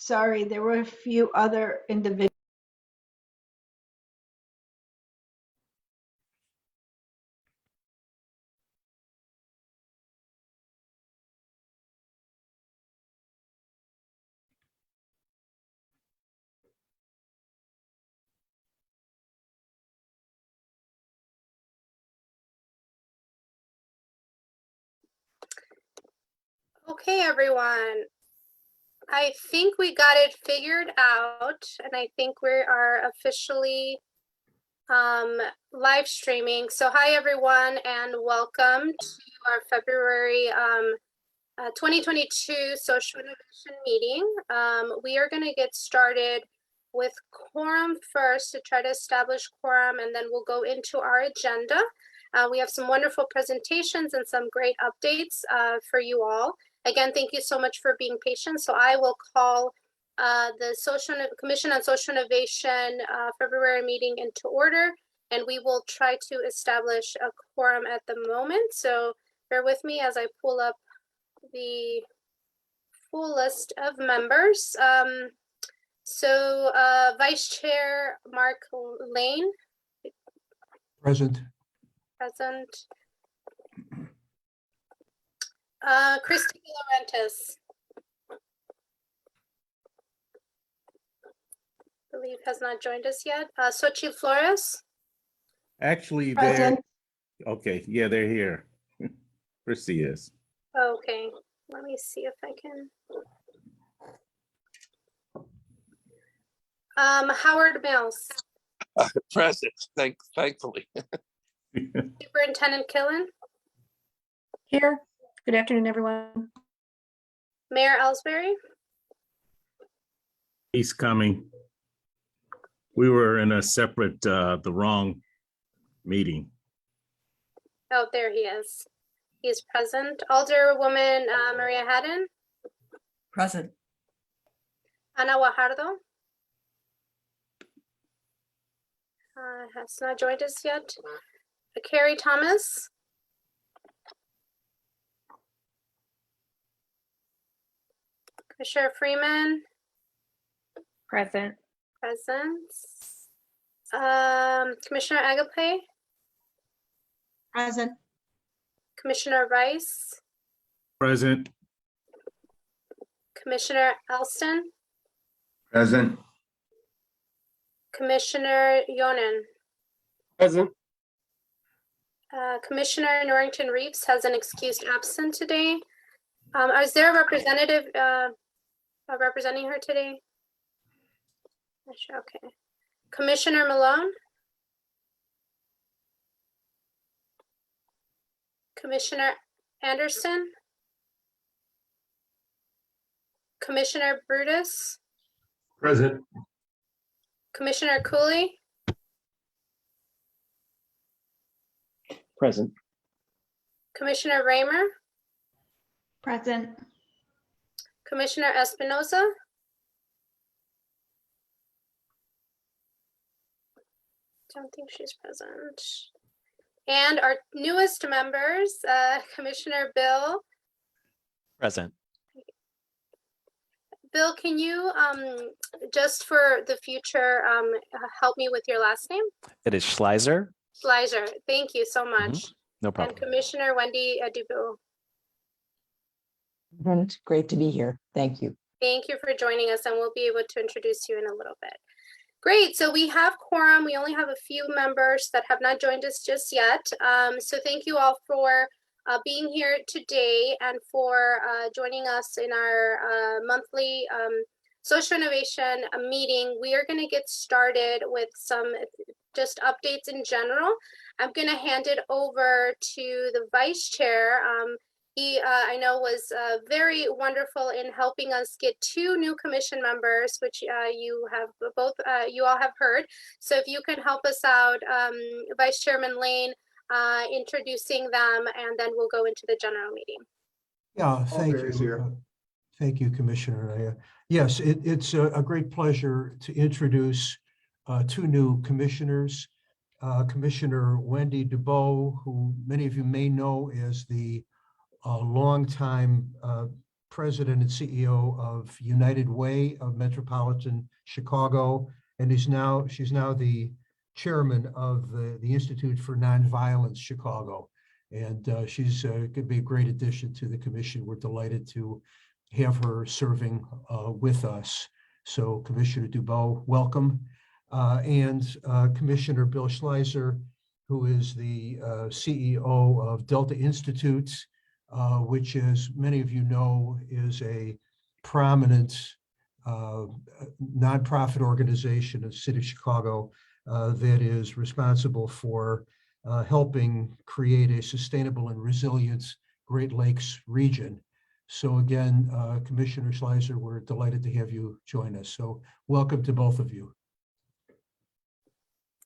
Sorry, there were a few other individuals. Okay, everyone. I think we got it figured out, and I think we are officially live streaming. So hi, everyone, and welcome to our February 2022 Social Innovation meeting. We are going to get started with quorum first to try to establish quorum, and then we'll go into our agenda. We have some wonderful presentations and some great updates for you all. Again, thank you so much for being patient. So I will call the Commission on Social Innovation February meeting into order, and we will try to establish a quorum at the moment. So bear with me as I pull up the full list of members. Vice Chair Marc Lane. Present. Present. Christy Laurentis. I believe has not joined us yet. Xochitl Flores. Actually, Present. okay, yeah, they're here. Christy is. Okay, let me see if I can. Howard Mills. Present, thankfully. Superintendent Killen. Here. Good afternoon, everyone. Mayor Ellsbury. He's coming. We were in a separate, the wrong meeting. Oh, there he is. He is present. Alderwoman Maria Haddon. Present. Ana Guajardo. Has not joined us yet. Carrie Thomas. Commissioner Freeman. Present. Present. Commissioner Agape. Present. Commissioner Rice. Present. Commissioner Elston. Present. Commissioner Yonan. Present. Commissioner Norrington Reeves has an excused absent today. Is there a representative representing her today? Okay. Commissioner Malone. Commissioner Anderson. Commissioner Brutus. Present. Commissioner Cooley. Present. Commissioner Raymer. Present. Commissioner Espinoza. Don't think she's present. And our newest members, Commissioner Bill. Present. Bill, can you, just for the future, help me with your last name? It is Schleiser. Schleiser. Thank you so much. No And problem. Commissioner Wendy Dubu. Great to be here. Thank you. Thank you for joining us, and we'll be able to introduce you in a little bit. Great, so we have quorum. We only have a few members that have not joined us just yet. So thank you all for being here today and for joining us in our monthly social innovation meeting. We are going to get started with some just updates in general. I'm going to hand it over to the vice chair. He, I know, was very wonderful in helping us get 2 new commission members, which you have both, you all have heard. So if you can help us out, Vice Chairman Lane, introducing them, and then we'll go into the general meeting. Yeah, thank you. Thank you, Commissioner. Yes, it's a great pleasure to introduce 2 new commissioners. Commissioner Wendy Dubow, who many of you may know as the longtime President and CEO of United Way of Metropolitan Chicago, and she's now the chairman of the Institute for Nonviolence Chicago. And she's going to be a great addition to the commission. We're delighted to have her serving with us. So Commissioner Dubois, welcome. And Commissioner Bill Schleiser, who is the CEO of Delta Institute, which, as many of you know, is a prominent nonprofit organization of the city of Chicago that is responsible for helping create a sustainable and resilient Great Lakes region. So again, Commissioner Schleiser, we're delighted to have you join us. So welcome to both of you.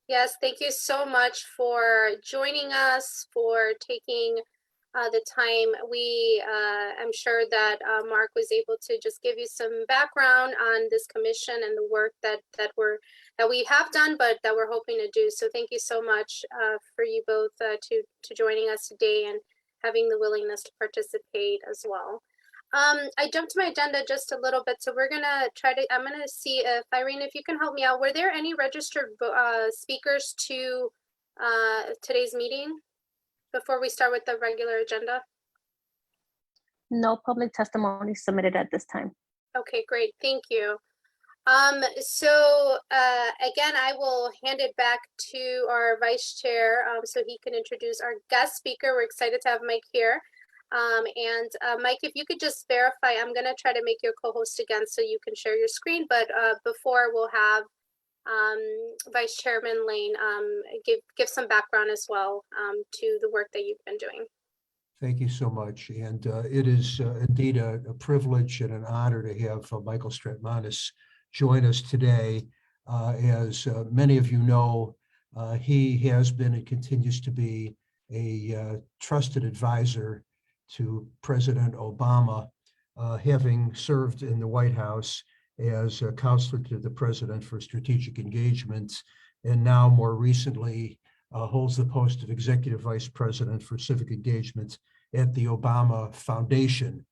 Yes, thank you so much for joining us, for taking the time. I'm sure that Mark was able to just give you some background on this commission and the work that we have done, but that we're hoping to do. So thank you so much for you both to joining us today and having the willingness to participate as well. I jumped to my agenda just a little bit, so I'm gonna see if Irene, if you can help me out. Were there any registered speakers to today's meeting before we start with the regular agenda? No public testimony submitted at this time. Okay, great, thank you. So again, I will hand it back to our vice chair so he can introduce our guest speaker. We're excited to have Mike here. Mike, if you could just verify, I'm going to try to make you a co-host again so you can share your screen, but before we'll have Vice Chairman Lane give some background as well to the work that you've been doing. Thank you so much. And it is indeed a privilege and an honor to have Michael Strautmanis join us today. As many of you know, he has been and continues to be a trusted advisor to President Obama, having served in the White House as a counselor to the president for strategic engagement, and now more recently holds the post of executive vice president for civic engagement at the Obama Foundation.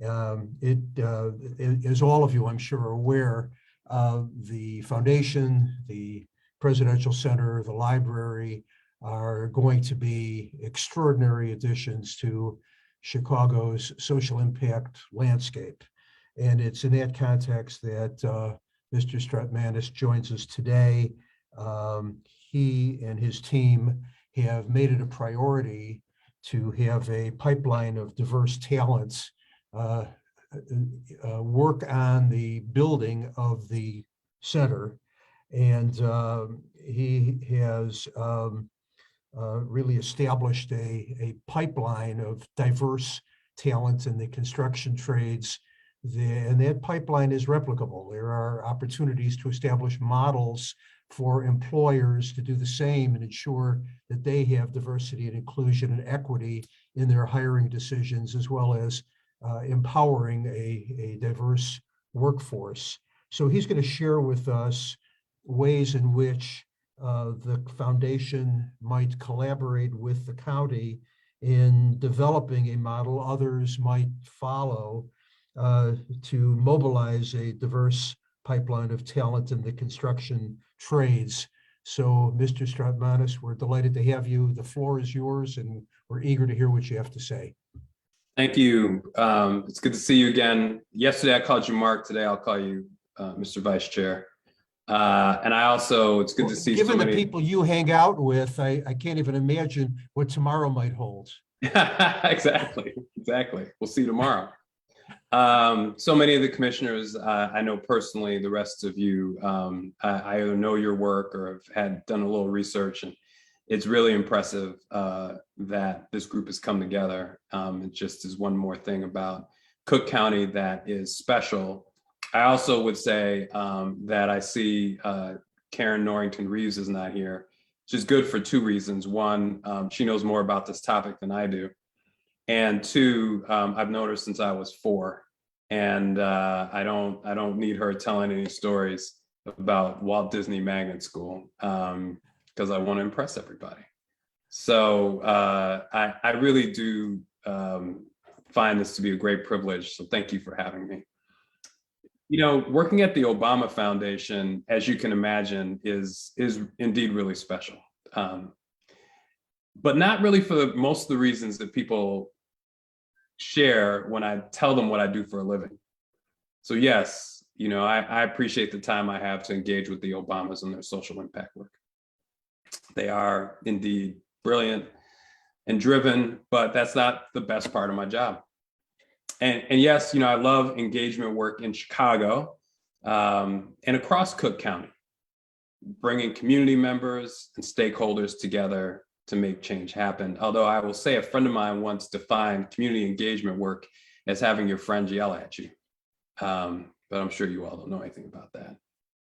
As all of you, I'm sure, are aware, the foundation, the Presidential Center, the library are going to be extraordinary additions to Chicago's social impact landscape. And it's in that context that Mr. Strautmanis joins us today. He and his team have made it a priority to have a pipeline of diverse talents work on the building of the center. And he has really established a pipeline of diverse talent in the construction trades. And that pipeline is replicable. There are opportunities to establish models for employers to do the same and ensure that they have diversity and inclusion and equity in their hiring decisions, as well as empowering a diverse workforce. So he's going to share with us ways in which the foundation might collaborate with the county in developing a model others might follow to mobilize a diverse pipeline of talent in the construction trades. So, Mr. Strautmanis, we're delighted to have you. The floor is yours, and we're eager to hear what you have to say. Thank you. It's good to see you again. Yesterday I called you Mark. Today I'll call you Mr. Vice Chair. And I also, it's good to see given so many... the people you hang out with, I can't even imagine what tomorrow might hold. Exactly. We'll see you tomorrow. So many of the commissioners I know personally. The rest of you, I know your work or have done a little research, and it's really impressive that this group has come together. It just is one more thing about Cook County that is special. I also would say that I see Karen Norrington Reeves is not here, which is good for two reasons. One, she knows more about this topic than I do. And two, I've known her since I was 4. And I don't need her telling any stories about Walt Disney Magnet School because I want to impress everybody. So I really do find this to be a great privilege. So thank you for having me. You know, working at the Obama Foundation, as you can imagine, is indeed really special. But not really for most of the reasons that people share when I tell them what I do for a living. So yes, you know, I appreciate the time I have to engage with the Obamas and their social impact work. They are indeed brilliant and driven, but that's not the best part of my job. And yes, you know, I love engagement work in Chicago and across Cook County, bringing community members and stakeholders together to make change happen. Although I will say a friend of mine once defined community engagement work as having your friends yell at you. But I'm sure you all don't know anything about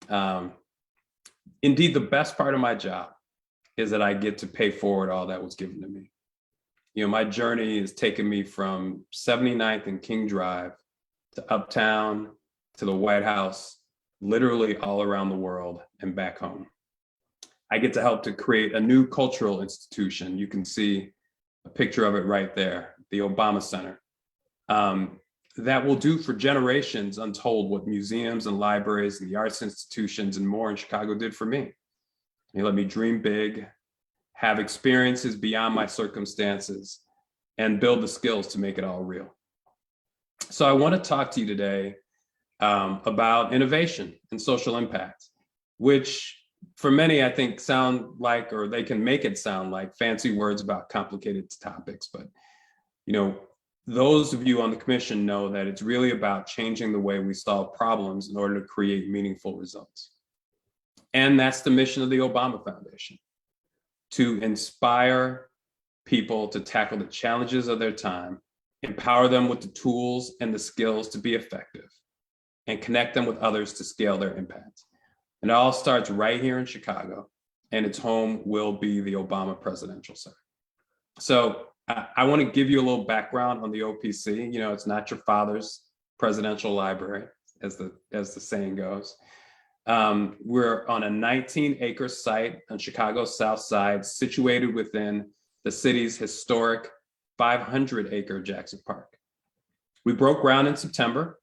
that. Indeed, the best part of my job is that I get to pay forward all that was given to me. You know, my journey has taken me from 79th and King Drive to Uptown, to the White House, literally all around the world and back home. I get to help to create a new cultural institution. You can see a picture of it right there, the Obama Center, that will do for generations untold what museums and libraries and the arts institutions and more in Chicago did for me. They let me dream big, have experiences beyond my circumstances, and build the skills to make it all real. So I want to talk to you today about innovation and social impact, which for many, I think sound like, or they can make it sound like fancy words about complicated topics. But, you know, those of you on the commission know that it's really about changing the way we solve problems in order to create meaningful results. And that's the mission of the Obama Foundation, to inspire people to tackle the challenges of their time, empower them with the tools and the skills to be effective, and connect them with others to scale their impact. And it all starts right here in Chicago, and its home will be the Obama Presidential Center. So I want to give you a little background on the OPC. You know, it's not your father's presidential library, as the saying goes. We're on a 19-acre site on Chicago's South Side, situated within the city's historic 500-acre Jackson Park. We broke ground in September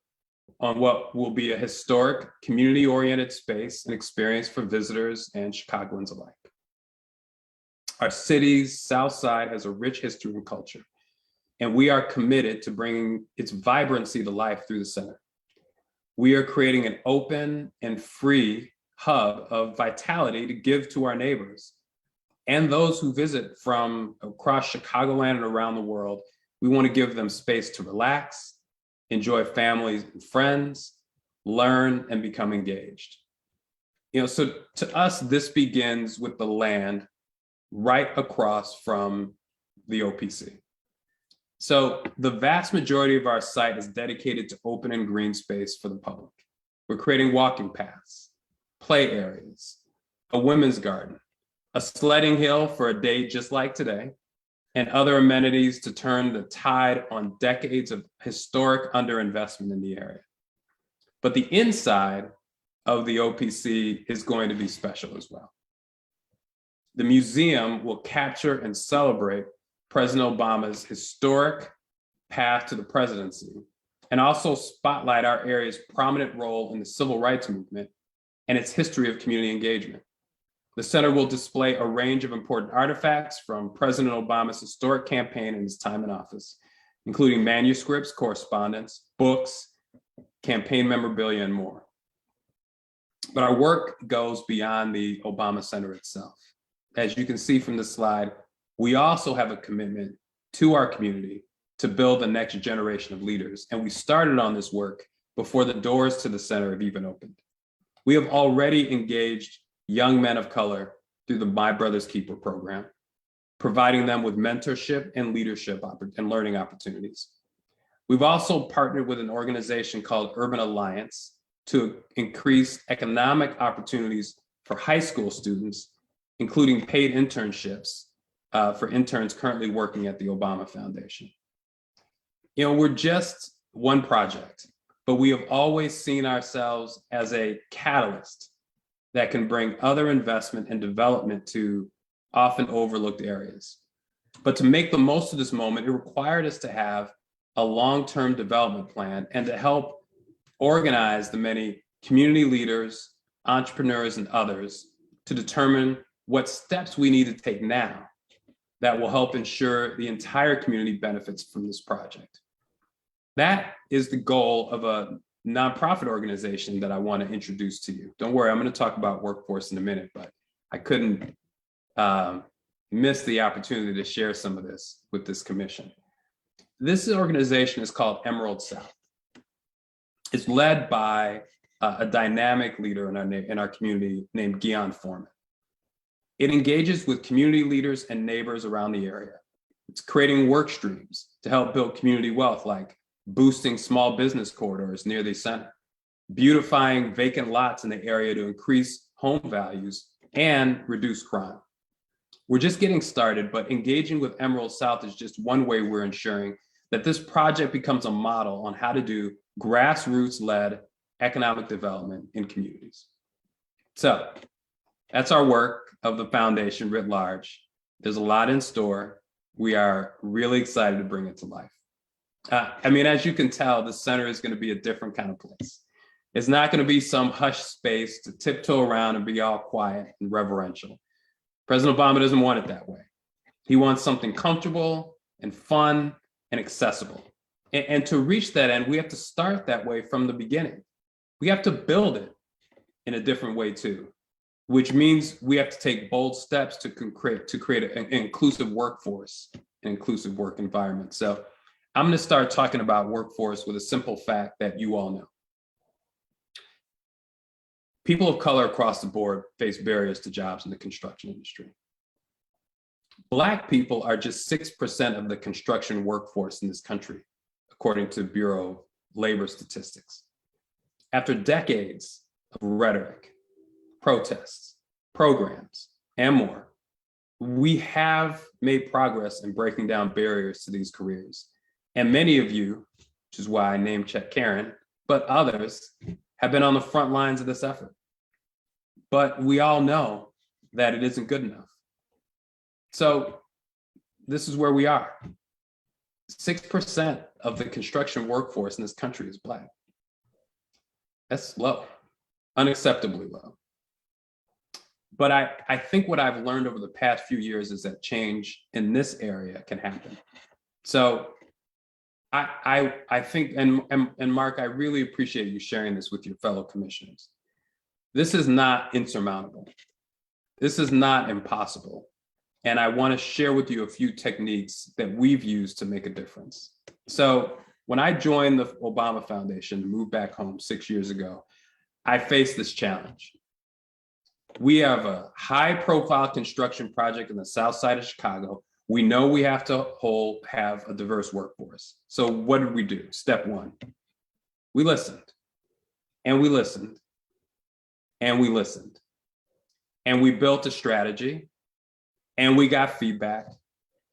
on what will be a historic, community-oriented space and experience for visitors and Chicagoans alike. Our city's South Side has a rich history and culture, and we are committed to bringing its vibrancy to life through the center. We are creating an open and free hub of vitality to give to our neighbors and those who visit from across Chicagoland and around the world. We want to give them space to relax, enjoy families and friends, learn, and become engaged. You know, so to us, this begins with the land right across from the OPC. So the vast majority of our site is dedicated to open and green space for the public. We're creating walking paths, play areas, a women's garden, a sledding hill for a day just like today, and other amenities to turn the tide on decades of historic underinvestment in the area. But the inside of the OPC is going to be special as well. The museum will capture and celebrate President Obama's historic path to the presidency, and also spotlight our area's prominent role in the civil rights movement and its history of community engagement. The center will display a range of important artifacts from President Obama's historic campaign and his time in office, including manuscripts, correspondence, books, campaign memorabilia, and more. But our work goes beyond the Obama Center itself. As you can see from the slide, we also have a commitment to our community to build the next generation of leaders. And we started on this work before the doors to the center have even opened. We have already engaged young men of color through the My Brother's Keeper program, providing them with mentorship and leadership and learning opportunities. We've also partnered with an organization called Urban Alliance to increase economic opportunities for high school students, including paid internships for interns currently working at the Obama Foundation. You know, we're just one project, but we have always seen ourselves as a catalyst that can bring other investment and development to often overlooked areas. But to make the most of this moment, it required us to have a long-term development plan and to help organize the many community leaders, entrepreneurs, and others to determine what steps we need to take now that will help ensure the entire community benefits from this project. That is the goal of a nonprofit organization that I want to introduce to you. Don't worry, I'm going to talk about workforce in a minute, but I couldn't miss the opportunity to share some of this with this commission. This organization is called Emerald South. It's led by a dynamic leader in our community named Guion Foreman. It engages with community leaders and neighbors around the area. It's creating work streams to help build community wealth, like boosting small business corridors near the center, beautifying vacant lots in the area to increase home values and reduce crime. We're just getting started, but engaging with Emerald South is just one way we're ensuring that this project becomes a model on how to do grassroots-led economic development in communities. So that's our work of the foundation writ large. There's a lot in store. We are really excited to bring it to life. I mean, as you can tell, the center is going to be a different kind of place. It's not going to be some hushed space to tiptoe around and be all quiet and reverential. President Obama doesn't want it that way. He wants something comfortable and fun and accessible. And to reach that end, we have to start that way from the beginning. We have to build it in a different way too, which means we have to take bold steps to create an inclusive workforce, an inclusive work environment. So I'm going to start talking about workforce with a simple fact that you all know. People of color across the board face barriers to jobs in the construction industry. Black people are just 6% of the construction workforce in this country, according to Bureau of Labor Statistics. After decades of rhetoric, protests, programs, and more, we have made progress in breaking down barriers to these careers. And many of you, which is why I name check Karen, but others have been on the front lines of this effort. But we all know that it isn't good enough. So this is where we are. 6% of the construction workforce in this country is Black. That's low, unacceptably low. But I think what I've learned over the past few years is that change in this area can happen. So I think, and Marc, I really appreciate you sharing this with your fellow commissioners. This is not insurmountable. This is not impossible. And I want to share with you a few techniques that we've used to make a difference. So when I joined the Obama Foundation to move back home 6 years ago, I faced this challenge. We have a high-profile construction project in the south side of Chicago. We know we have to have a diverse workforce. So what did we do? Step one, we listened, and we listened, and we listened. And we built a strategy, and we got feedback,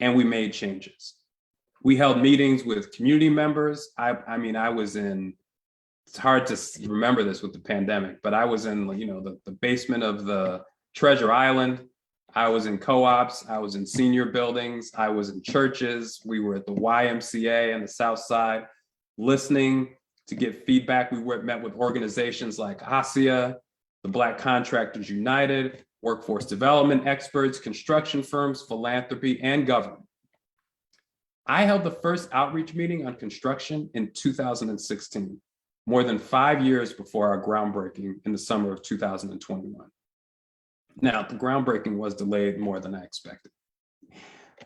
and we made changes. We held meetings with community members. I mean, I was in, it's hard to remember this with the pandemic, but I was in, you know, the basement of the Treasure Island. I was in co-ops, I was in senior buildings, I was in churches. We were at the YMCA on the South Side, listening to get feedback. We met with organizations like ASIA, the Black Contractors United, workforce development experts, construction firms, philanthropy, and government. I held the first outreach meeting on construction in 2016, more than 5 years before our groundbreaking in the summer of 2021. Now, the groundbreaking was delayed more than I expected,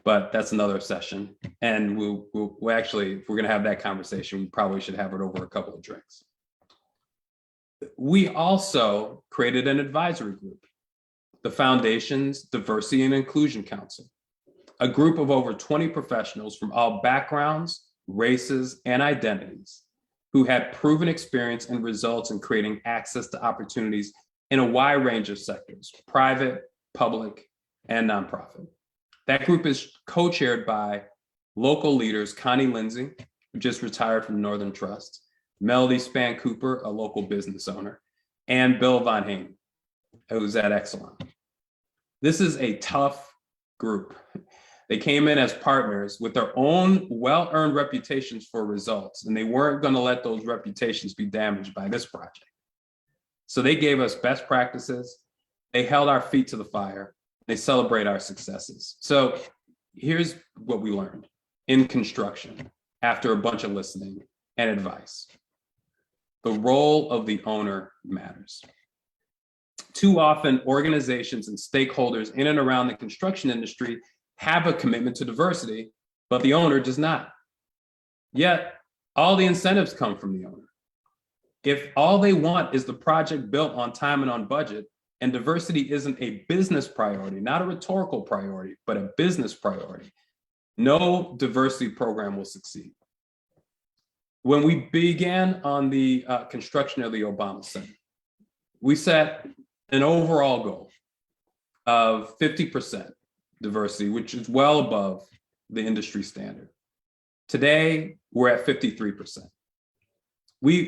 but that's another session. And we'll actually, if we're gonna have that conversation, we probably should have it over a couple of drinks. We also created an advisory group, the Foundation's Diversity and Inclusion Council, a group of over 20 professionals from all backgrounds, races, and identities who had proven experience and results in creating access to opportunities in a wide range of sectors, private, public, and nonprofit. That group is co-chaired by local leaders, Connie Lindsay, who just retired from Northern Trust, Melody Span Cooper, a local business owner, and Bill Von Hain, who's at Exelon. This is a tough group. They came in as partners with their own well-earned reputations for results, and they weren't going to let those reputations be damaged by this project. So they gave us best practices. They held our feet to the fire. They celebrate our successes. So here's what we learned in construction after a bunch of listening and advice. The role of the owner matters. Too often, organizations and stakeholders in and around the construction industry have a commitment to diversity, but the owner does not. Yet, all the incentives come from the owner. If all they want is the project built on time and on budget, and diversity isn't a business priority, not a rhetorical priority, but a business priority, no diversity program will succeed. When we began on the construction of the Obama Center, we set an overall goal of 50% diversity, which is well above the industry standard. Today, we're at 53%.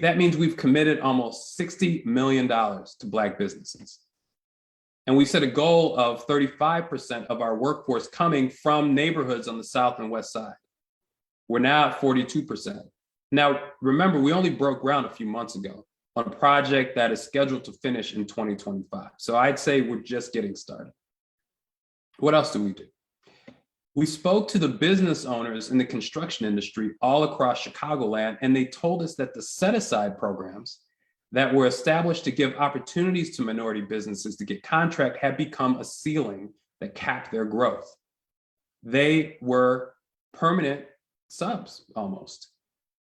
That means we've committed almost $60 million to Black businesses. And we set a goal of 35% of our workforce coming from neighborhoods on the South and West Side. We're now at 42%. Now, remember, we only broke ground a few months ago on a project that is scheduled to finish in 2025. So I'd say we're just getting started. What else do we do? We spoke to the business owners in the construction industry all across Chicagoland, and they told us that the set-aside programs that were established to give opportunities to minority businesses to get contract had become a ceiling that capped their growth. They were permanent subs almost.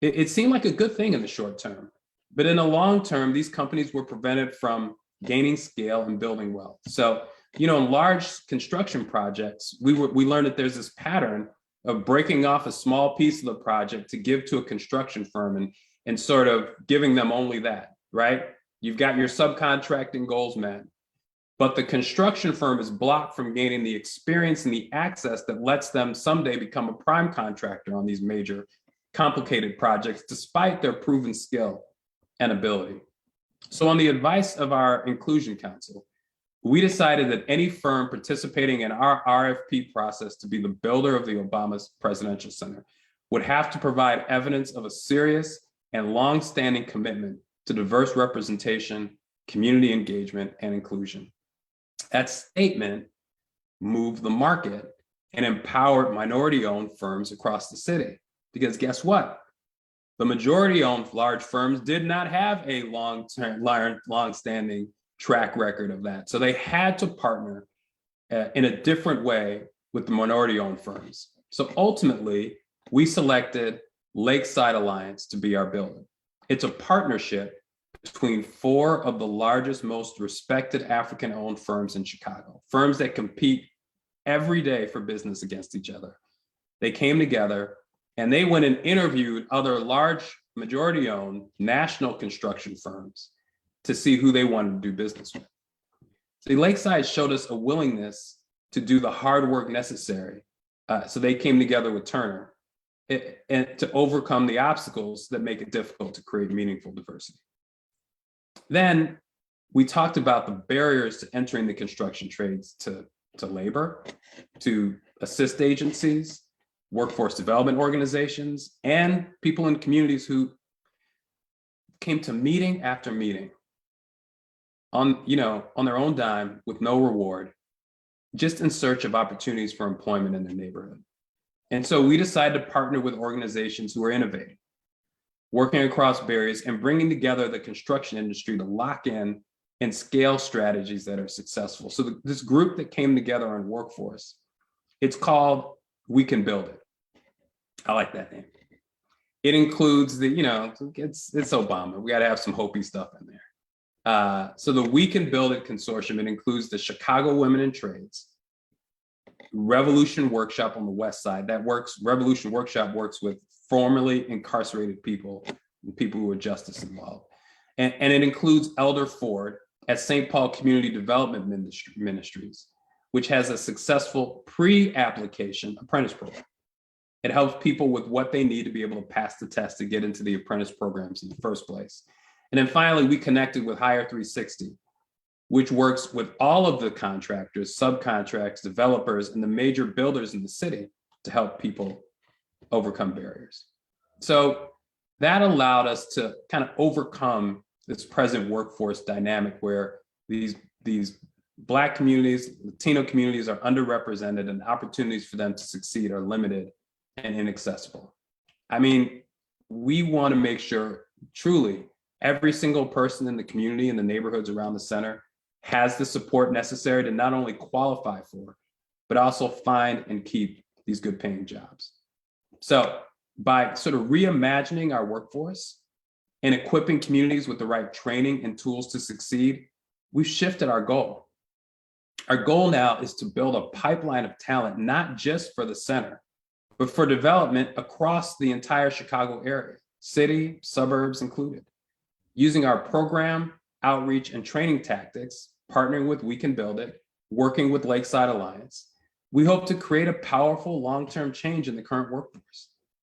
It seemed like a good thing in the short term, but in the long term, these companies were prevented from gaining scale and building wealth. So, in large construction projects, we learned that there's this pattern of breaking off a small piece of the project to give to a construction firm and sort of giving them only that, right? You've got your subcontracting goals met, but the construction firm is blocked from gaining the experience and the access that lets them someday become a prime contractor on these major complicated projects, despite their proven skill and ability. So on the advice of our Inclusion Council, we decided that any firm participating in our RFP process to be the builder of the Obama Presidential Center would have to provide evidence of a serious and long-standing commitment to diverse representation, community engagement, and inclusion. That statement moved the market and empowered minority-owned firms across the city. Because guess what? The majority-owned large firms did not have a long-standing track record of that. So they had to partner in a different way with the minority-owned firms. So ultimately, we selected Lakeside Alliance to be our builder. It's a partnership between 4 of the largest, most respected African-owned firms in Chicago, firms that compete every day for business against each other. They came together and they went and interviewed other large, majority-owned national construction firms to see who they wanted to do business with. See, Lakeside showed us a willingness to do the hard work necessary. So they came together with Turner and to overcome the obstacles that make it difficult to create meaningful diversity. Then we talked about the barriers to entering the construction trades to labor, to assist agencies, workforce development organizations, and people in communities who came to meeting after meeting on their own dime with no reward, just in search of opportunities for employment in their neighborhood. And so we decided to partner with organizations who are innovating, working across barriers and bringing together the construction industry to lock in and scale strategies that are successful. So this group that came together on workforce, it's called We Can Build It. I like that name. It includes it's Obama. We got to have some Hopi stuff in there. So the We Can Build It consortium, it includes the Chicago Women in Trades, Revolution Workshop on the West Side. Revolution Workshop works with formerly incarcerated people and people who are justice involved. And it includes Elder Ford at St. Paul Community Development Ministries, which has a successful pre-application apprentice program. It helps people with what they need to be able to pass the test to get into the apprentice programs in the first place. And then finally, we connected with Hire 360, which works with all of the contractors, subcontracts, developers, and the major builders in the city to help people overcome barriers. So that allowed us to kind of overcome this present workforce dynamic where these Black communities, Latino communities are underrepresented and opportunities for them to succeed are limited and inaccessible. I mean, we want to make sure truly every single person in the community and the neighborhoods around the center has the support necessary to not only qualify for, but also find and keep these good paying jobs. So by sort of reimagining our workforce and equipping communities with the right training and tools to succeed, we've shifted our goal. Our goal now is to build a pipeline of talent, not just for the center, but for development across the entire Chicago area, city, suburbs included. Using our program, outreach, and training tactics, partnering with We Can Build It, working with Lakeside Alliance, we hope to create a powerful long-term change in the current workforce.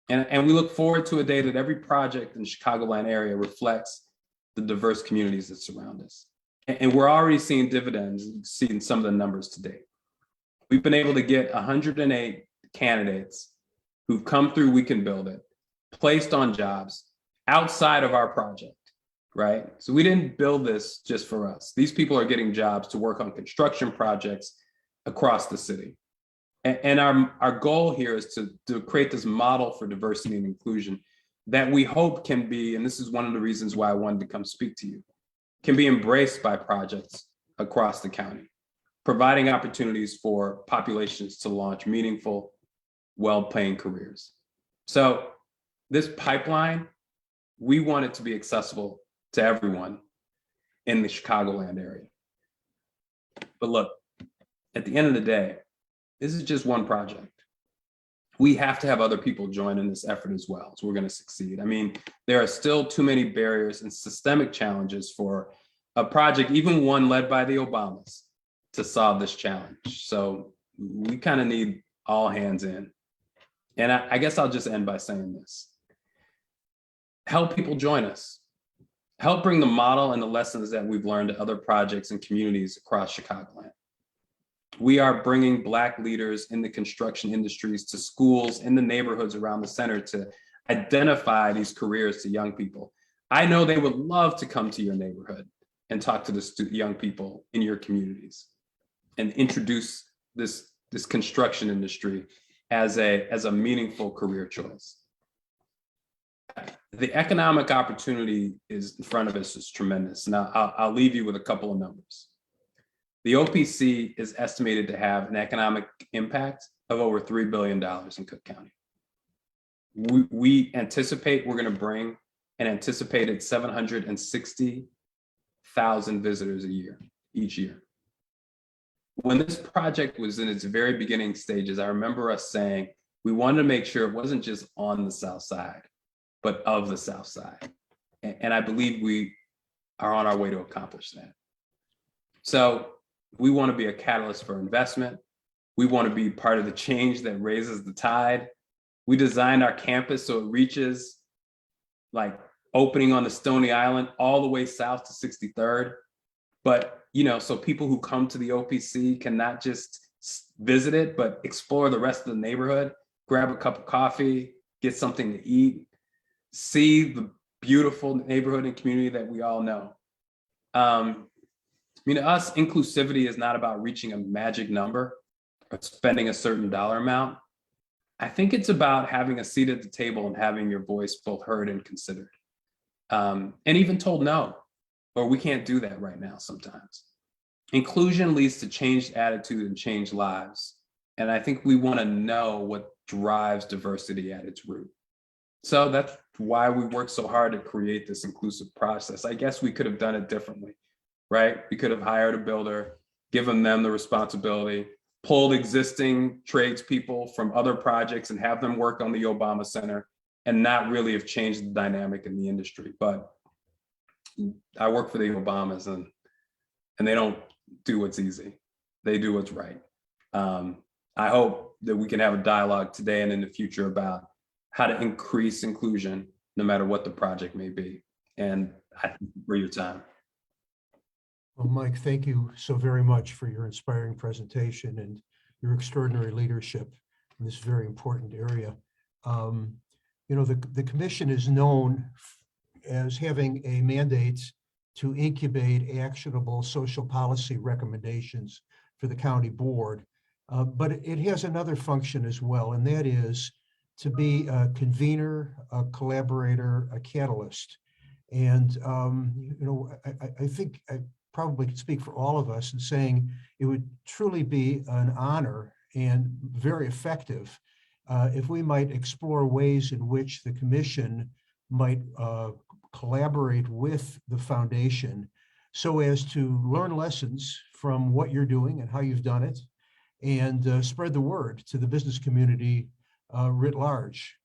And we look forward to a day that every project in the Chicagoland area reflects the diverse communities that surround us. And we're already seeing dividends, seeing some of the numbers to date. We've been able to get 108 candidates who've come through We Can Build It, placed on jobs outside of our project, right? So we didn't build this just for us. These people are getting jobs to work on construction projects across the city. And our goal here is to create this model for diversity and inclusion that we hope can be, and this is one of the reasons why I wanted to come speak to you, can be embraced by projects across the county, providing opportunities for populations to launch meaningful, well-paying careers. So this pipeline, we want it to be accessible to everyone in the Chicagoland area. But look, at the end of the day, this is just one project. We have to have other people join in this effort as well, so we're going to succeed. I mean, there are still too many barriers and systemic challenges for a project, even one led by the Obamas, to solve this challenge. So we kind of need all hands in. And I guess I'll just end by saying this. Help people join us. Help bring the model and the lessons that we've learned to other projects and communities across Chicagoland. We are bringing Black leaders in the construction industries to schools in the neighborhoods around the center to identify these careers to young people. I know they would love to come to your neighborhood and talk to the young people in your communities and introduce this construction industry as a meaningful career choice. The economic opportunity is in front of us is tremendous. Now, I'll leave you with a couple of numbers. The OPC is estimated to have an economic impact of over $3 billion in Cook County. We anticipate we're going to bring an anticipated 760,000 visitors each year. When this project was in its very beginning stages, I remember us saying we wanted to make sure it wasn't just on the South Side, but of the South Side. And I believe we are on our way to accomplish that. So we want to be a catalyst for investment. We want to be part of the change that raises the tide. We designed our campus so it reaches like opening on the Stony Island all the way south to 63rd. But, so people who come to the OPC can not just visit it, but explore the rest of the neighborhood, grab a cup of coffee, get something to eat, see the beautiful neighborhood and community that we all know. To us, inclusivity is not about reaching a magic number or spending a certain dollar amount. I think it's about having a seat at the table and having your voice both heard and considered. And even told no, or we can't do that right now sometimes. Inclusion leads to changed attitude and changed lives. And I think we want to know what drives diversity at its root. So that's why we work so hard to create this inclusive process. I guess we could have done it differently, right? We could have hired a builder, given them the responsibility, pulled existing tradespeople from other projects and have them work on the Obama Center and not really have changed the dynamic in the industry. But I work for the Obamas and they don't do what's easy. They do what's right. I hope that we can have a dialogue today and in the future about how to increase inclusion, no matter what the project may be. And I thank you for your time. Well, Mike, thank you so very much for your inspiring presentation and your extraordinary leadership in this very important area. You know, the commission is known as having a mandate to incubate actionable social policy recommendations for the county board. But it has another function as well, and that is to be a convener, a collaborator, a catalyst. And, you know, I think I probably could speak for all of us in saying it would truly be an honor and very effective if we might explore ways in which the commission might collaborate with the foundation so as to learn lessons from what you're doing and how you've done it, and spread the word to the business community writ large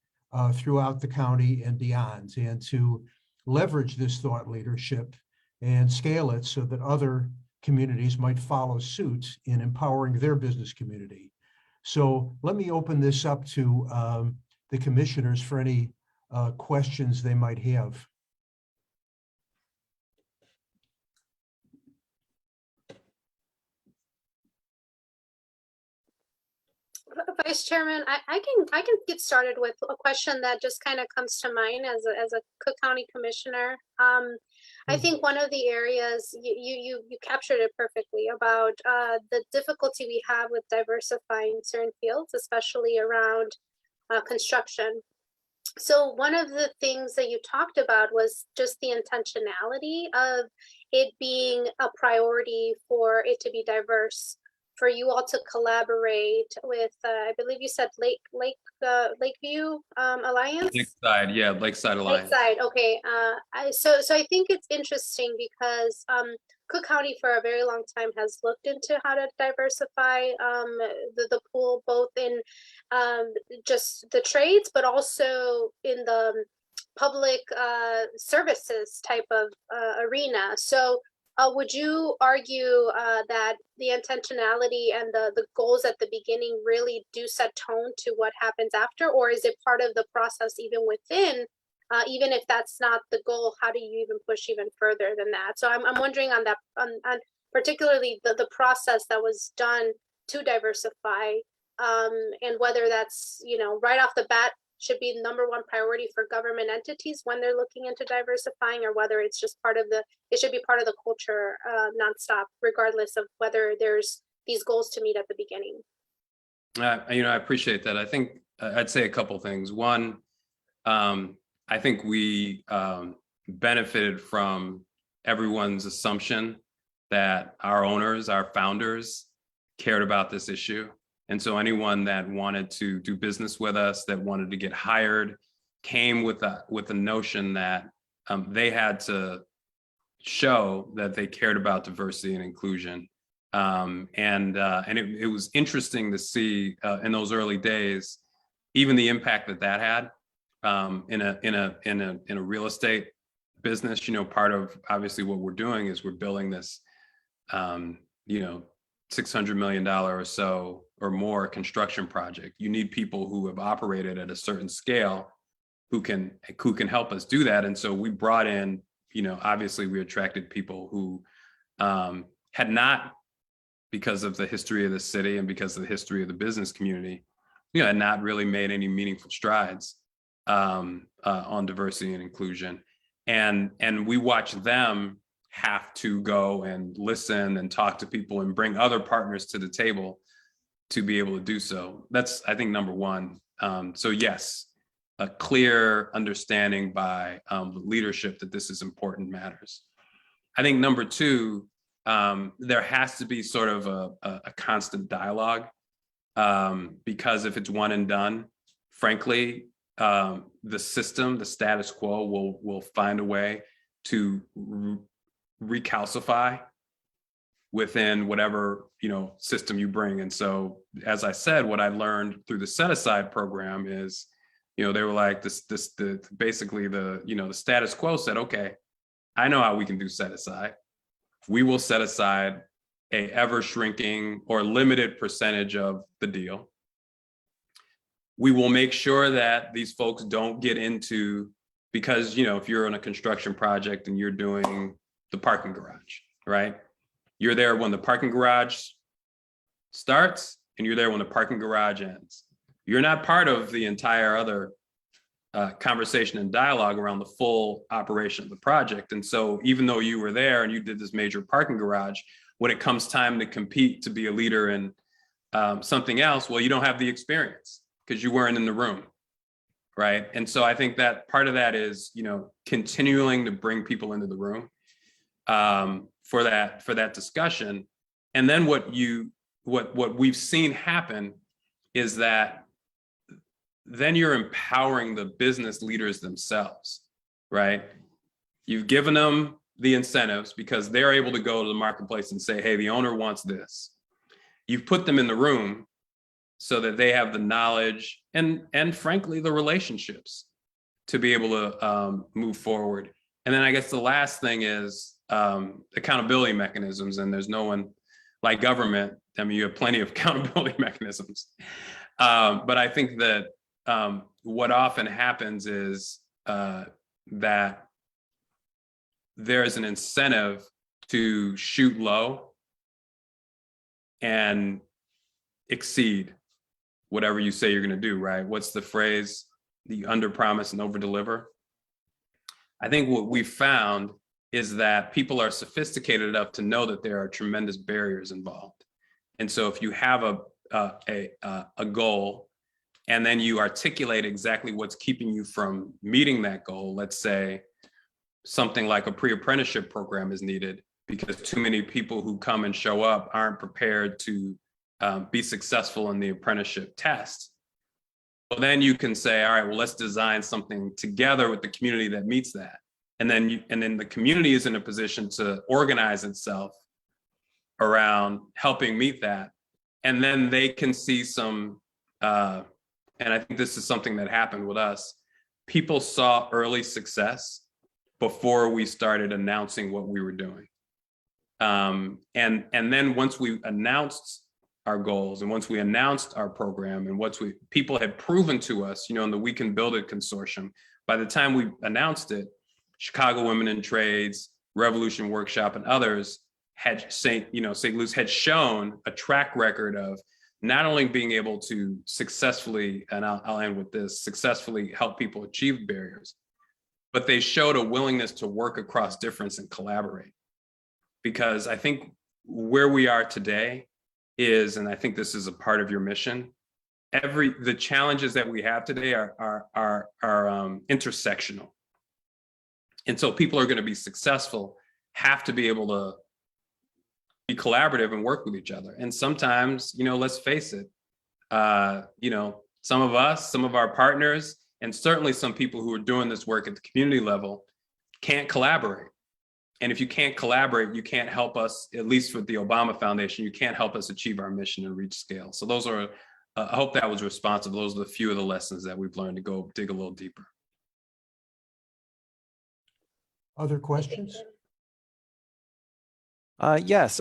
throughout the county and beyond, and to leverage this thought leadership and scale it so that other communities might follow suit in empowering their business community. So let me open this up to the commissioners for any questions they might have. Vice Chairman, I can get started with a question that just kind of comes to mind as a Cook County Commissioner. I think one of the areas you captured it perfectly about the difficulty we have with diversifying certain fields, especially around construction. So one of the things that you talked about was just the intentionality of it being a priority for it to be diverse, for you all to collaborate with, I believe you said Lakeview Alliance? Lakeside, yeah, Lakeside Alliance. Lakeside, okay. So I think it's interesting because Cook County for a very long time has looked into how to diversify the pool, both in just the trades, but also in the public services type of arena. So would you argue that the intentionality and the goals at the beginning really do set tone to what happens after, or is it part of the process even within, even if that's not the goal, how do you even push even further than that? So I'm wondering on that, on particularly the process that was done to diversify, and whether that's, you know, right off the bat should be the #1 priority for government entities when they're looking into diversifying, or whether it's just part of it should be part of the culture nonstop, regardless of whether there's these goals to meet at the beginning. You know, I appreciate that. I think I'd say a couple things. One, I think we benefited from everyone's assumption that our owners, our founders, cared about this issue. And so anyone that wanted to do business with us, that wanted to get hired, came with the notion that they had to show that they cared about diversity and inclusion. And it was interesting to see in those early days, even the impact that had in a real estate business. You know, part of obviously what we're doing is we're building this, you know, $600 million or so or more construction project. You need people who have operated at a certain scale who can help us do that. And so we brought in, you know, obviously we attracted people who had not, because of the history of the city and because of the history of the business community, you know, had not really made any meaningful strides on diversity and inclusion. And we watched them have to go and listen and talk to people and bring other partners to the table to be able to do so. That's, I think, #1. So yes, a clear understanding by the leadership that this is important matters. I think #2, there has to be sort of a constant dialogue, because if it's one and done, frankly, the system, the status quo will find a way to recalcify within whatever, you know, system you bring. And so, as I said, what I learned through the set aside program is, you know, they were like basically the, you know, the status quo said, okay, I know how we can do set aside. We will set aside a ever shrinking or limited percentage of the deal. We will make sure that these folks don't get into, because, you know, if you're on a construction project and you're doing the parking garage, right? You're there when the parking garage starts, and you're there when the parking garage ends. You're not part of the entire other conversation and dialogue around the full operation of the project. And so even though you were there and you did this major parking garage, when it comes time to compete to be a leader in something else, well, you don't have the experience because you weren't in the room, right? And so I think that part of that is, you know, continuing to bring people into the room for that discussion. And then what we've seen happen is that then you're empowering the business leaders themselves, right? You've given them the incentives because they're able to go to the marketplace and say, hey, the owner wants this. You've put them in the room so that they have the knowledge and frankly, the relationships to be able to move forward. And then I guess the last thing is accountability mechanisms. And there's no one like government. I mean, you have plenty of accountability mechanisms. But I think that what often happens is that there's an incentive to shoot low and exceed whatever you say you're going to do, right? What's the phrase? The under promise and over deliver. I think what we found is that people are sophisticated enough to know that there are tremendous barriers involved. And so if you have a goal and then you articulate exactly what's keeping you from meeting that goal, let's say something like a pre-apprenticeship program is needed because too many people who come and show up aren't prepared to be successful in the apprenticeship test. Well, then you can say, all right, well, let's design something together with the community that meets that. And then the community is in a position to organize itself around helping meet that. And then they can see some, and I think this is something that happened with us. People saw early success before we started announcing what we were doing. And then once we announced our goals and once we announced our program and people had proven to us, you know, in the We Can Build It consortium, by the time we announced it, Chicago Women in Trades, Revolution Workshop, and others had St. Luke's had shown a track record of not only being able to successfully, and I'll end with this, successfully help people achieve barriers, but they showed a willingness to work across difference and collaborate. Because I think where we are today is, and I think this is a part of your mission, the challenges that we have today are intersectional. And so people are going to be successful, have to be able to be collaborative and work with each other. And sometimes, you know, let's face it, you know, some of us, some of our partners, and certainly some people who are doing this work at the community level can't collaborate. And if you can't collaborate, you can't help us, at least with the Obama Foundation, you can't help us achieve our mission and reach scale. So those are, I hope that was responsive. Those are the few of the lessons that we've learned to go dig a little deeper. Other questions? Yes.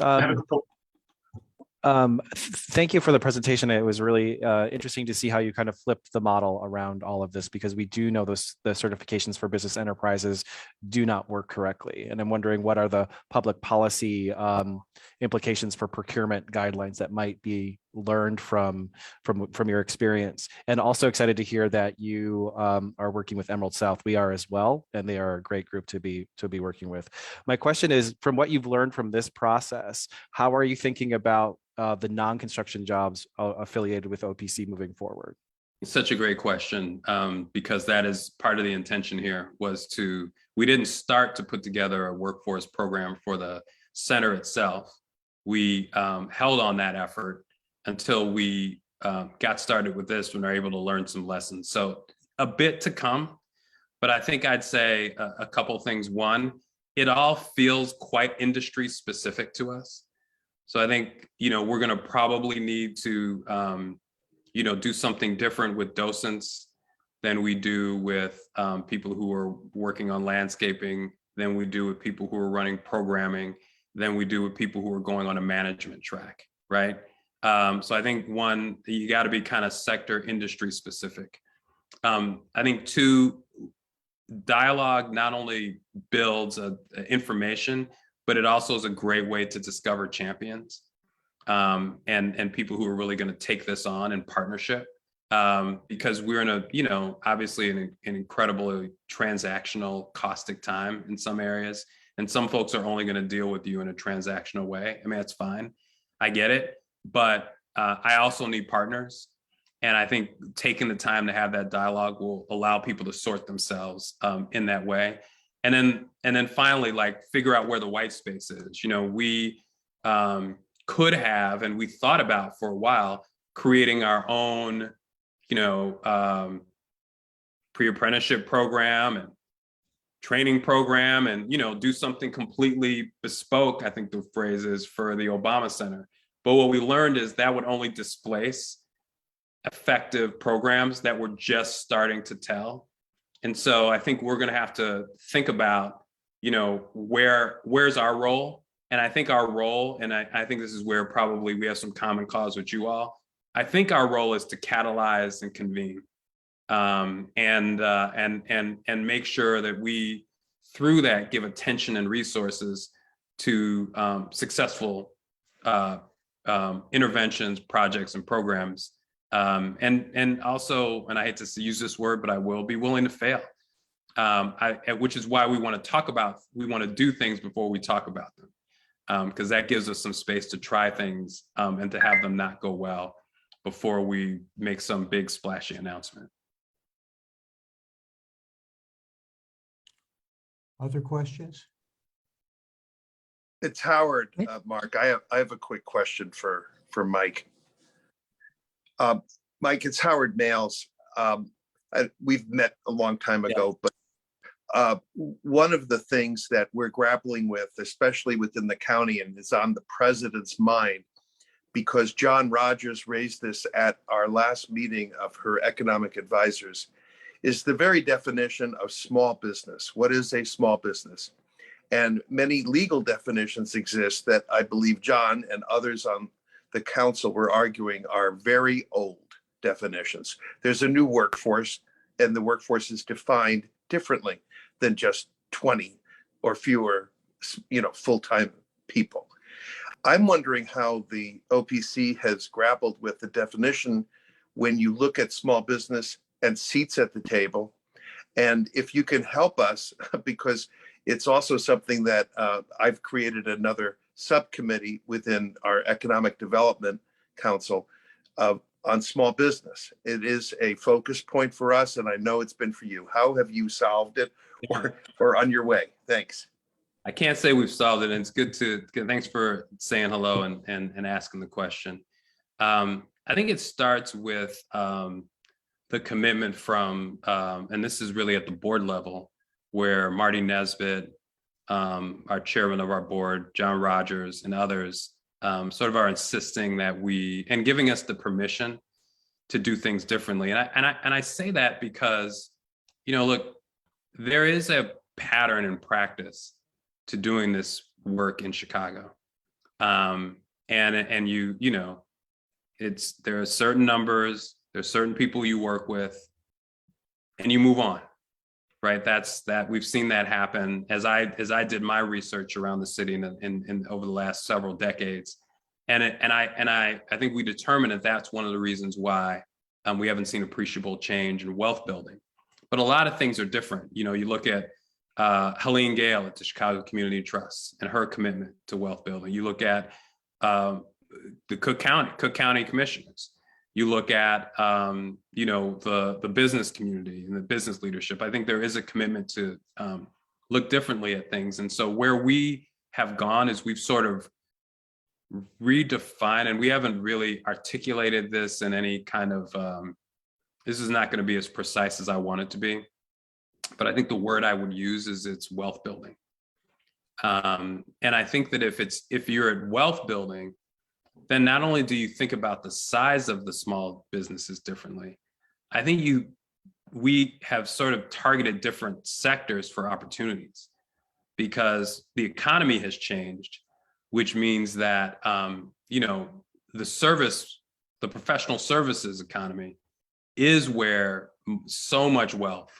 Thank you for the presentation. It was really interesting to see how you kind of flipped the model around all of this, because we do know the certifications for business enterprises do not work correctly. And I'm wondering, what are the public policy implications for procurement guidelines that might be learned from your experience? And also excited to hear that you are working with Emerald South. We are as well, and they are a great group to be working with. My question is, from what you've learned from this process, how are you thinking about the non-construction jobs affiliated with OPC moving forward? It's such a great question, because that is part of the intention here, we didn't start to put together a workforce program for the center itself. We held on that effort until we got started with this and are able to learn some lessons. So a bit to come, but I think I'd say a couple things. One, it all feels quite industry specific to us. So I think, you know, we're going to probably need to, you know, do something different with docents than we do with people who are working on landscaping, than we do with people who are running programming, than we do with people who are going on a management track, right? So I think one, you got to be kind of sector industry specific. I think two, dialogue not only builds information, but it also is a great way to discover champions and people who are really going to take this on in partnership. Because we're in a, obviously an incredibly transactional, caustic time in some areas. And some folks are only going to deal with you in a transactional way. I mean, that's fine. I get it. But I also need partners. And I think taking the time to have that dialogue will allow people to sort themselves in that way. And then finally, like, figure out where the white space is. We could have, and we thought about for a while, creating our own pre-apprenticeship program and training program and, do something completely bespoke, I think the phrase is, for the Obama Center. But what we learned is that would only displace effective programs that were just starting to tell. And so I think we're going to have to think about, where's our role? And I think our role, and I think this is where probably we have some common cause with you all, I think our role is to catalyze and convene, and make sure that we, through that, give attention and resources to successful interventions, projects, and programs, and also, and I hate to use this word, but I will be willing to fail, which is why we want to do things before we talk about them, because that gives us some space to try things and to have them not go well before we make some big splashy announcement. Other questions? It's Howard, Mark. I have a quick question for Mike. Mike, it's Howard Males. We've met a long time ago, but one of the things that we're grappling with, especially within the county, and is on the president's mind, because John Rogers raised this at our last meeting of her economic advisors, is the very definition of small business. What is a small business? And many legal definitions exist that I believe John and others on the council were arguing are very old definitions. There's a new workforce, and the workforce is defined differently than just 20 or fewer, full-time people. I'm wondering how the OPC has grappled with the definition when you look at small business and seats at the table. And if you can help us, because it's also something that I've created another subcommittee within our Economic Development Council on small business. It is a focus point for us, and I know it's been for you. How have you solved it, or on your way? Thanks. I can't say we've solved it, and it's thanks for saying hello and asking the question. I think it starts with the commitment from, and this is really at the board level, where Marty Nesbitt, our chairman of our board, John Rogers, and others sort of are insisting that and giving us the permission to do things differently. And I say that because, look, there is a pattern and practice to doing this work in Chicago. And there are certain numbers, there's certain people you work with, and you move on, right? We've seen that happen as I did my research around the city in over the last several decades. And I think we determined that that's one of the reasons why we haven't seen appreciable change in wealth building. But a lot of things are different. You look at Helene Gale at the Chicago Community Trust and her commitment to wealth building. You look at the Cook County commissioners. You look at the business community and the business leadership. I think there is a commitment to look differently at things. And so where we have gone is we've sort of redefined, and we haven't really articulated this in any kind of this is not going to be as precise as I want it to be. But I think the word I would use is it's wealth building. And I think that if you're at wealth building, then not only do you think about the size of the small businesses differently, I think we have sort of targeted different sectors for opportunities, because the economy has changed, which means that the professional services economy is where so much wealth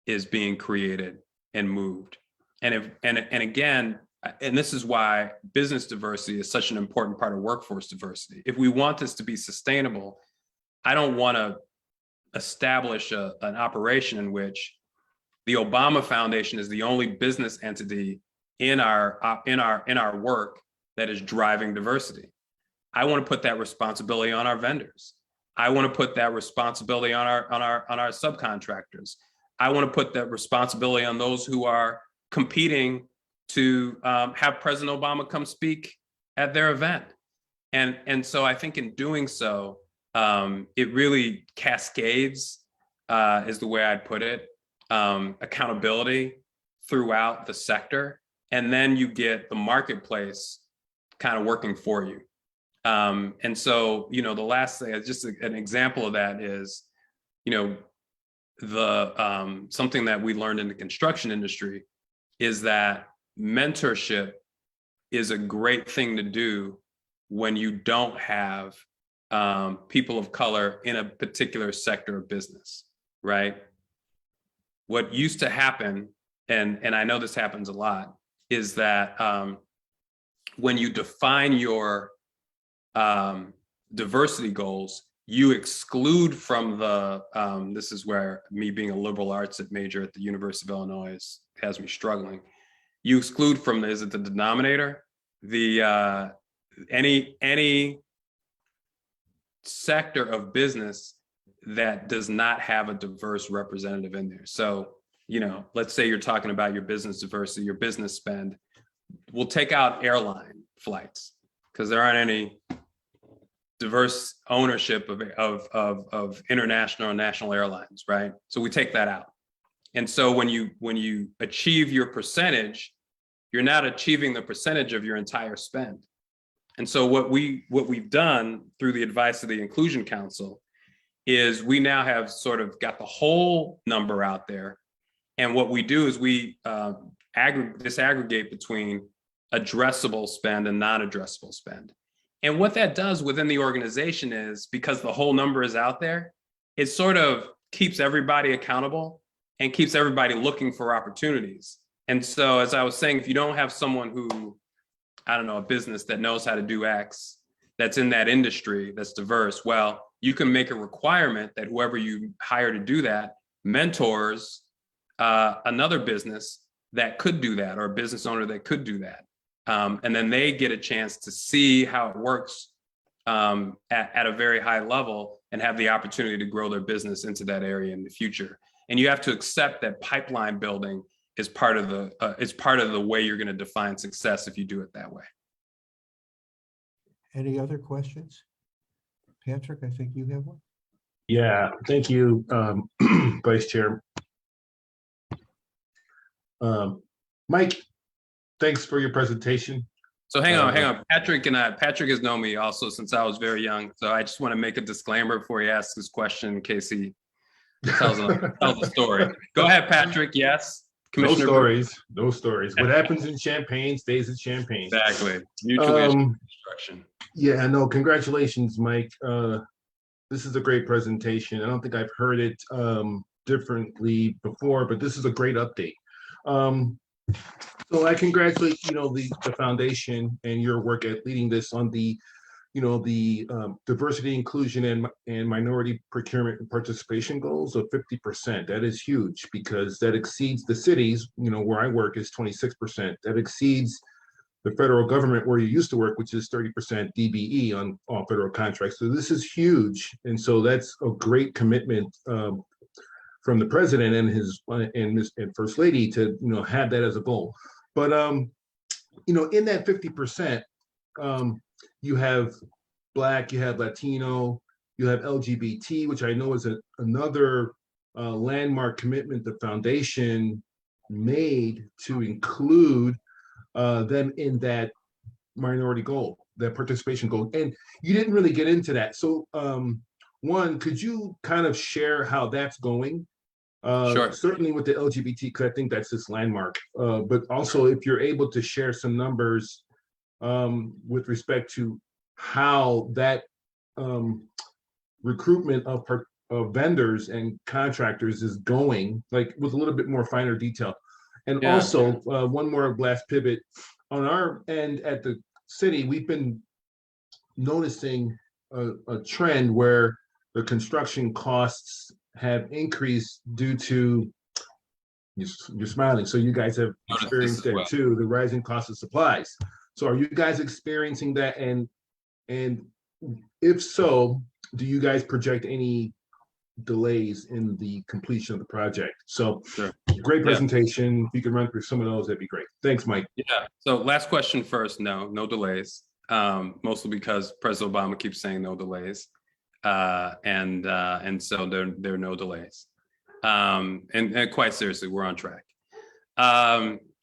is being created and moved. And again, and this is why business diversity is such an important part of workforce diversity. If we want this to be sustainable, I don't want to establish an operation in which the Obama Foundation is the only business entity in our work that is driving diversity. I want to put that responsibility on our vendors. I want to put that responsibility on our subcontractors. I want to put that responsibility on those who are competing to have President Obama come speak at their event. And so I think in doing so, it really cascades, is the way I'd put it, accountability throughout the sector. And then you get the marketplace kind of working for you. And so, the last thing, just an example of that is, something that we learned in the construction industry is that mentorship is a great thing to do when you don't have people of color in a particular sector of business, right? What used to happen, and I know this happens a lot, is that when you define your diversity goals, you exclude from the, this is where me being a liberal arts major at the University of Illinois has me struggling. You exclude from, is it the denominator? Any sector of business that does not have a diverse representative in there. So, let's say you're talking about your business diversity, your business spend. We'll take out airline flights because there aren't any diverse ownership of international and national airlines, right? So we take that out. And so when you achieve your percentage, you're not achieving the percentage of your entire spend. And so what we've done through the advice of the Inclusion Council is we now have sort of got the whole number out there. And what we do is we disaggregate between addressable spend and non-addressable spend. And what that does within the organization is, because the whole number is out there, it sort of keeps everybody accountable and keeps everybody looking for opportunities. And so, as I was saying, if you don't have someone who, I don't know, a business that knows how to do X, that's in that industry, that's diverse, well, you can make a requirement that whoever you hire to do that mentors another business that could do that, or a business owner that could do that. And then they get a chance to see how it works at a very high level and have the opportunity to grow their business into that area in the future. And you have to accept that pipeline building is part of the way you're going to define success if you do it that way. Any other questions? Patrick, I think you have one. Yeah, thank you, Vice Chair. Mike, thanks for your presentation. So hang on. Patrick has known me also since I was very young. So I just want to make a disclaimer before he asks his question in case he tells a story. Go ahead, Patrick. Yes. Commissioner. No stories. What happens in Champaign stays in Champaign. Exactly. Mutually assured construction. Yeah, no, congratulations, Mike. This is a great presentation. I don't think I've heard it differently before, but this is a great update. So I congratulate, the foundation and your work at leading this on the, diversity, inclusion, and minority procurement and participation goals of 50%. That is huge because that exceeds the cities, where I work is 26%. That exceeds the federal government where you used to work, which is 30% DBE on all federal contracts. So this is huge. And so that's a great commitment from the president and his and First Lady to have that as a goal. But in that 50%, you have Black, you have Latino, you have LGBT, which I know is another landmark commitment the foundation made to include them in that minority goal, that participation goal. And you didn't really get into that. So one, could you kind of share how that's going? Sure. Certainly with the LGBT, because I think that's this landmark. But also if you're able to share some numbers with respect to how that recruitment of vendors and contractors is going, like with a little bit more finer detail. And also one more last pivot. on our end at the city, we've been noticing a trend where the construction costs have increased due to, you're smiling, so you guys have experienced that too, the rising cost of supplies. So are you guys experiencing that? And if so, do you guys project any delays in the completion of the project? So Sure. Great presentation. If you could run through some of those, that'd be great. Thanks, Mike. Yeah. So last question first. No delays. Mostly because President Obama keeps saying no delays, and so there are no delays. And quite seriously, we're on track.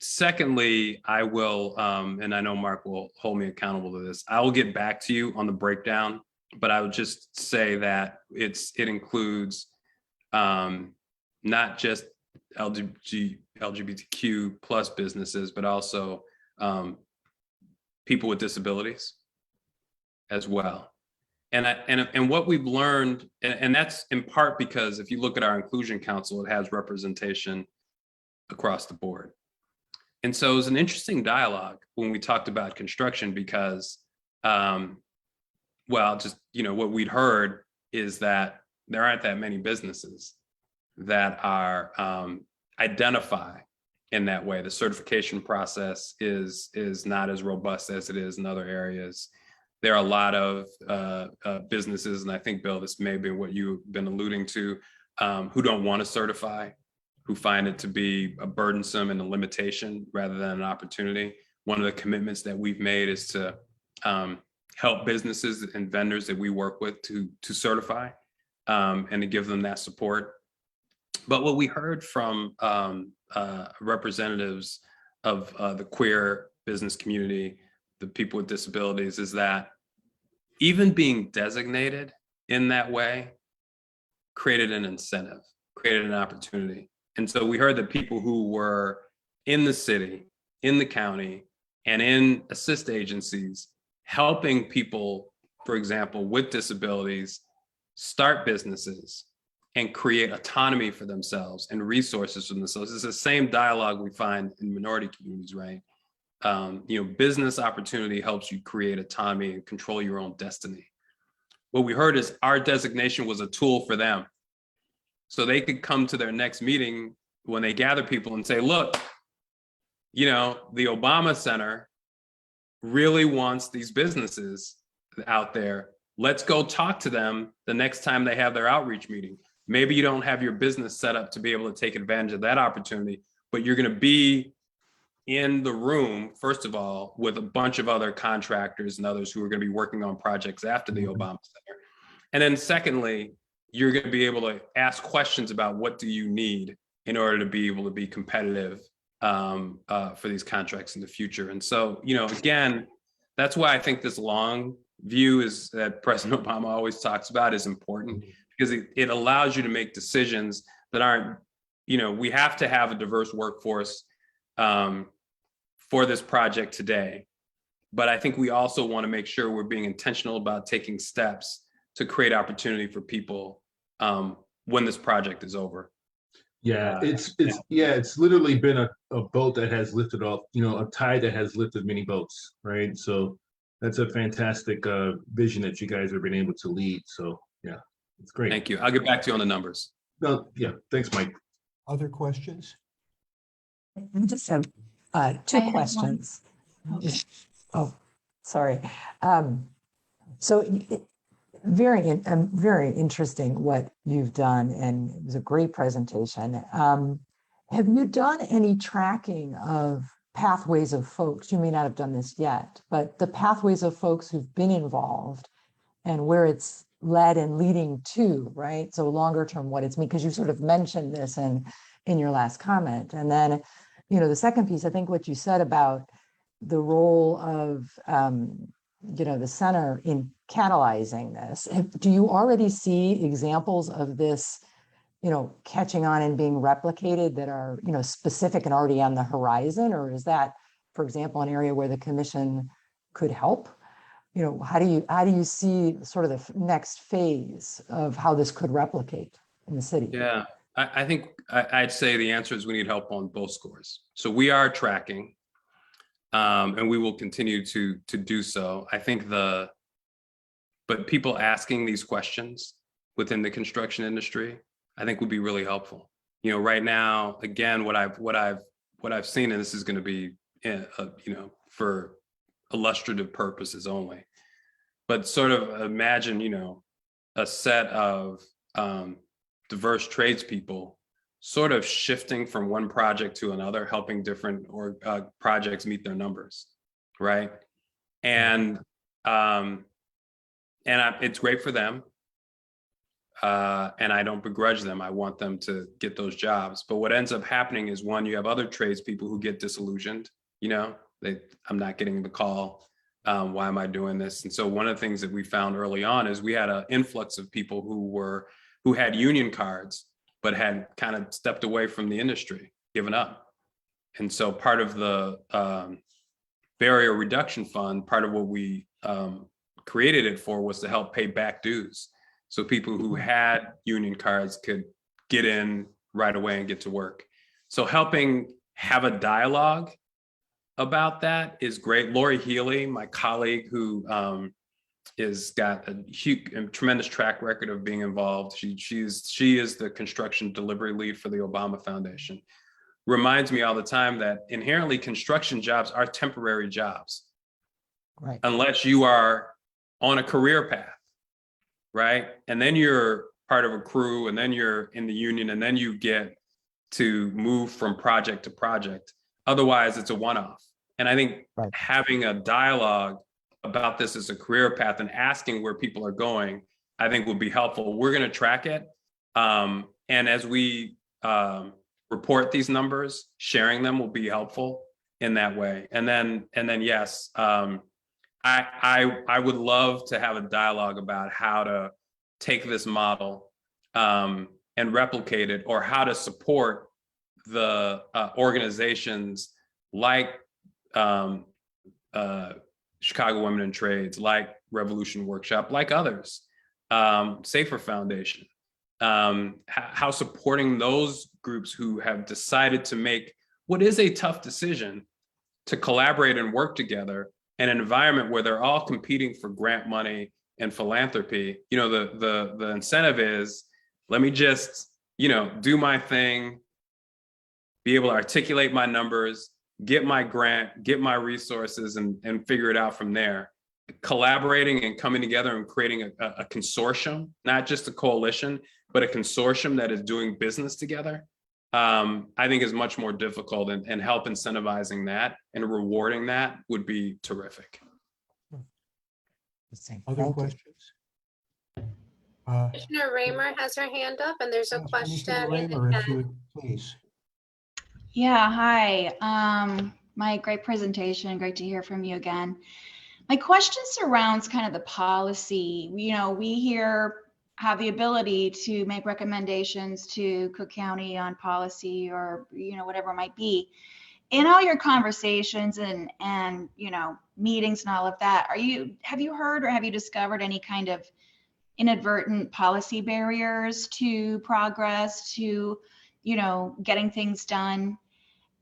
Secondly, I will, and I know Mark will hold me accountable to this. I will get back to you on the breakdown, but I would just say that it includes not just LGBTQ plus businesses, but also people with disabilities as well. And what we've learned, and that's in part because if you look at our Inclusion Council, it has representation across the board. And so it was an interesting dialogue when we talked about construction because, well, just, what we'd heard is that there aren't that many businesses that are identify in that way. The certification process is not as robust as it is in other areas. There are a lot of businesses, and I think, Bill, this may be what you've been alluding to, who don't want to certify, who find it to be a burdensome and a limitation rather than an opportunity. One of the commitments that we've made is to help businesses and vendors that we work with to certify and to give them that support. But what we heard from representatives of the queer business community, the people with disabilities, is that even being designated in that way created an incentive, created an opportunity. And so we heard that people who were in the city, in the county, and in assist agencies, helping people, for example, with disabilities, start businesses and create autonomy for themselves and resources for themselves. It's the same dialogue we find in minority communities, right? Business opportunity helps you create autonomy and control your own destiny. What we heard is our designation was a tool for them. So they could come to their next meeting when they gather people and say, look, the Obama Center really wants these businesses out there. Let's go talk to them the next time they have their outreach meeting. Maybe you don't have your business set up to be able to take advantage of that opportunity, but you're going to be in the room, first of all, with a bunch of other contractors and others who are going to be working on projects after the Obama Center. And then secondly, you're going to be able to ask questions about what do you need in order to be able to be competitive for these contracts in the future. And so, again, that's why I think this long view is that President Obama always talks about is important, because it allows you to make decisions that aren't, we have to have a diverse workforce for this project today. But I think we also want to make sure we're being intentional about taking steps to create opportunity for people when this project is over. Yeah, it's literally been a boat that has lifted off, a tide that has lifted many boats, right? So that's a fantastic vision that you guys have been able to lead. So yeah, it's great. Thank you. I'll get back to you on the numbers. No, yeah, thanks, Mike. Other questions? I just have two questions. Oh, sorry. So very interesting what you've done, and it was a great presentation. Have you done any tracking of pathways of folks? You may not have done this yet, but the pathways of folks who've been involved and where it's led and leading to, right? So longer term, what it's mean, because you sort of mentioned this in your last comment. And then, the second piece, I think what you said about the role of, the center in catalyzing this. Do you already see examples of this, catching on and being replicated that are, specific and already on the horizon? Or is that, for example, an area where the commission could help? How do you see sort of the next phase of how this could replicate in the city? Yeah, I think I'd say the answer is we need help on both scores. So we are tracking. And we will continue to do so. I think but people asking these questions within the construction industry, I think would be really helpful. You know, right now, again, what I've seen, and this is going to be, you know, for illustrative purposes only, but sort of imagine, you know, a set of diverse tradespeople sort of shifting from one project to another, helping different projects meet their numbers, right? And it's great for them. And I don't begrudge them. I want them to get those jobs. But what ends up happening is, one, you have other tradespeople who get disillusioned. You know, I'm not getting the call. Why am I doing this? And so one of the things that we found early on is we had an influx of people who had union cards, but had kind of stepped away from the industry, given up. And so part of the barrier reduction fund, part of what we created it for was to help pay back dues. So people who had union cards could get in right away and get to work. So helping have a dialogue about that is great. Lori Healy, my colleague, who is got a tremendous track record of being involved. She is the construction delivery lead for the Obama Foundation. Reminds me all the time that inherently construction jobs are temporary jobs, Right. unless you are on a career path, right? And then you're part of a crew, and then you're in the union, and then you get to move from project to project. Otherwise, it's a one-off. And I think having a dialogue about this as a career path and asking where people are going, I think would be helpful. We're going to track it. And as we report these numbers, sharing them will be helpful in that way. And then yes, I would love to have a dialogue about how to take this model and replicate it, or how to support the organizations like Chicago Women in Trades, like Revolution Workshop, like others, Safer Foundation, how supporting those groups who have decided to make what is a tough decision to collaborate and work together in an environment where they're all competing for grant money and philanthropy. You know, the incentive is, let me just, you know, do my thing, be able to articulate my numbers, get my grant, get my resources, and figure it out from there. Collaborating and coming together and creating a consortium, not just a coalition, but a consortium that is doing business together, I think is much more difficult, and help incentivizing that and rewarding that would be terrific. Other questions? Commissioner Raymer has her hand up, and there's a question. Commissioner Raymer, if you would, please. Yeah, hi. My great presentation. Great to hear from you again. My question surrounds kind of the policy. You know, we here have the ability to make recommendations to Cook County on policy, or, you know, whatever it might be. In all your conversations and you know, meetings and all of that, have you heard or have you discovered any kind of inadvertent policy barriers to progress, to, you know, getting things done?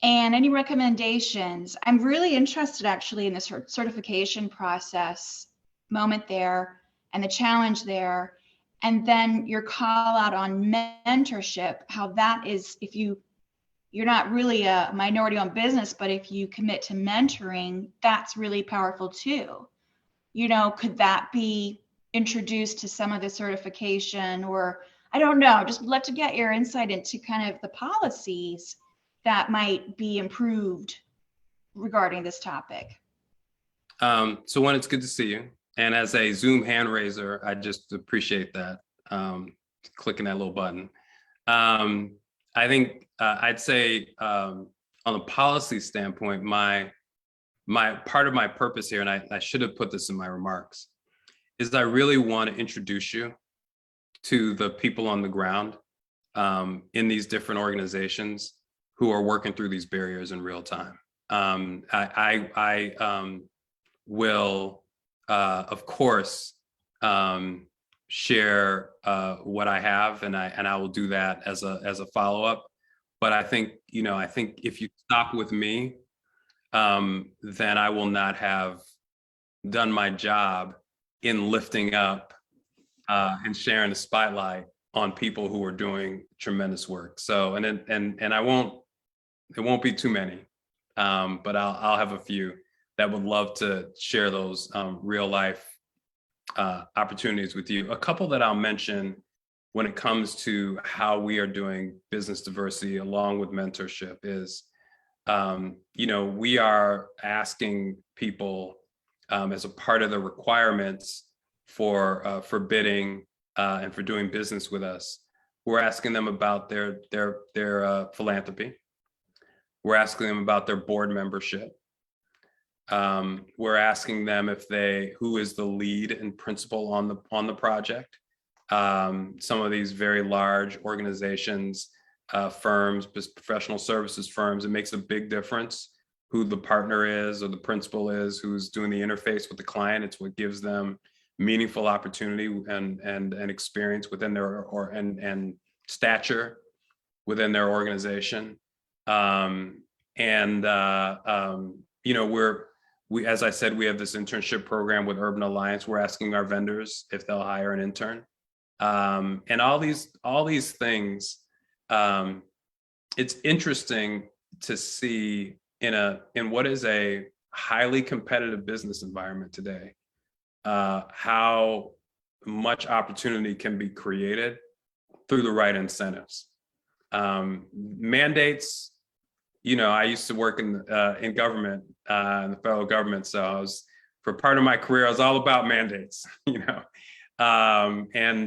And any recommendations? I'm really interested actually in the certification process moment there, and the challenge there, and then your call out on mentorship, how that is, if you're not really a minority owned business, but if you commit to mentoring, that's really powerful too. You know, could that be introduced to some of the certification? Or I don't know, just love to get your insight into kind of the policies that might be improved regarding this topic. So one, it's good to see you. And as a Zoom hand raiser, I just appreciate that, clicking that little button. I think I'd say on a policy standpoint, my part of my purpose here, and I should have put this in my remarks, is I really want to introduce you to the people on the ground in these different organizations who are working through these barriers in real time. I will, of course, share what I have, and I will do that as a follow-up. But I think, you know, I think if you stop with me, then I will not have done my job in lifting up and sharing the spotlight on people who are doing tremendous work. So, and it won't be too many, but I'll have a few that would love to share those real life opportunities with you. A couple that I'll mention when it comes to how we are doing business diversity along with mentorship is, we are asking people as a part of the requirements for bidding and for doing business with us. We're asking them about their philanthropy. We're asking them about their board membership. We're asking them who is the lead and principal on the project. Some of these very large organizations, firms, professional services firms, it makes a big difference who the partner is or the principal is, who's doing the interface with the client. It's what gives them meaningful opportunity and experience within their and stature within their organization. As I said, we have this internship program with Urban Alliance. We're asking our vendors if they'll hire an intern. And all these things, it's interesting to see in what is a highly competitive business environment today, how much opportunity can be created through the right incentives. Mandates, I used to work in government, in the federal government. So for part of my career, I was all about mandates, and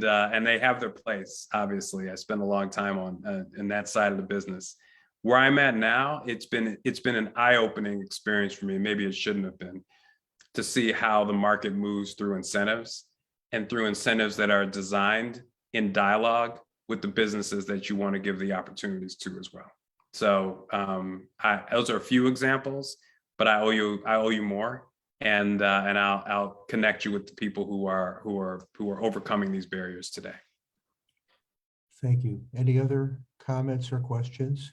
they have their place. Obviously, I spent a long time in that side of the business. Where I'm at now, it's been an eye-opening experience for me. Maybe it shouldn't have been, to see how the market moves through incentives that are designed in dialogue with the businesses that you want to give the opportunities to as well. So those are a few examples, but I owe you more, and I'll connect you with the people who are overcoming these barriers today. Thank you. Any other comments or questions?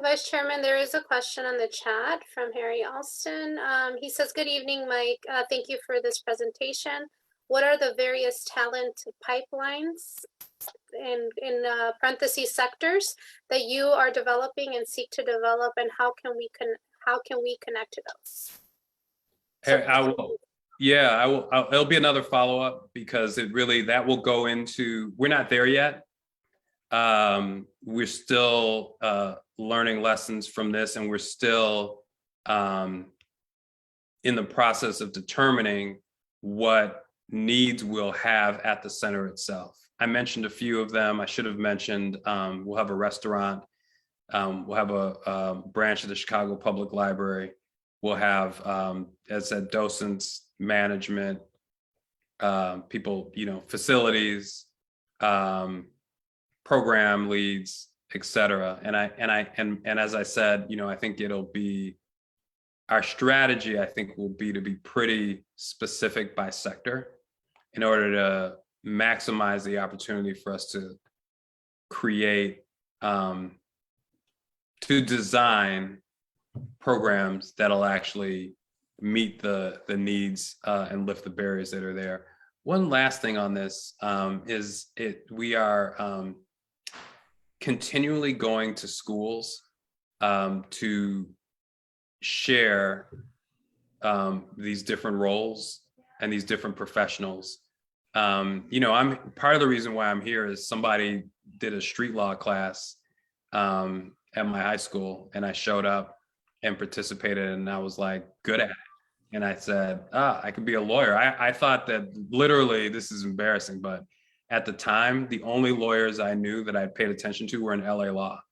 Vice Chairman, there is a question on the chat from Harry Alston. He says, "Good evening, Mike. Thank you for this presentation. What are the various talent pipelines in parentheses sectors that you are developing and seek to develop, and how can we connect to those?" I will. It'll be another follow-up, because that will go into, we're not there yet. We're still learning lessons from this, and we're still in the process of determining what needs we'll have at the center itself. I mentioned a few of them. I should have mentioned we'll have a restaurant. We'll have a branch of the Chicago Public Library. We'll have, as I said, docents, management, people, facilities, program leads, et cetera. And as I said, I think our strategy, I think, will be to be pretty specific by sector in order to maximize the opportunity for us to create, to design programs that'll actually meet the needs and lift the barriers that are there. One last thing on this we are continually going to schools to share these different roles and these different professionals. I'm part of the reason why I'm here is somebody did a street law class at my high school, and I showed up and participated, and I was like good at it. And I said, I could be a lawyer. I thought that, literally, this is embarrassing, but at the time, the only lawyers I knew that I paid attention to were in LA law.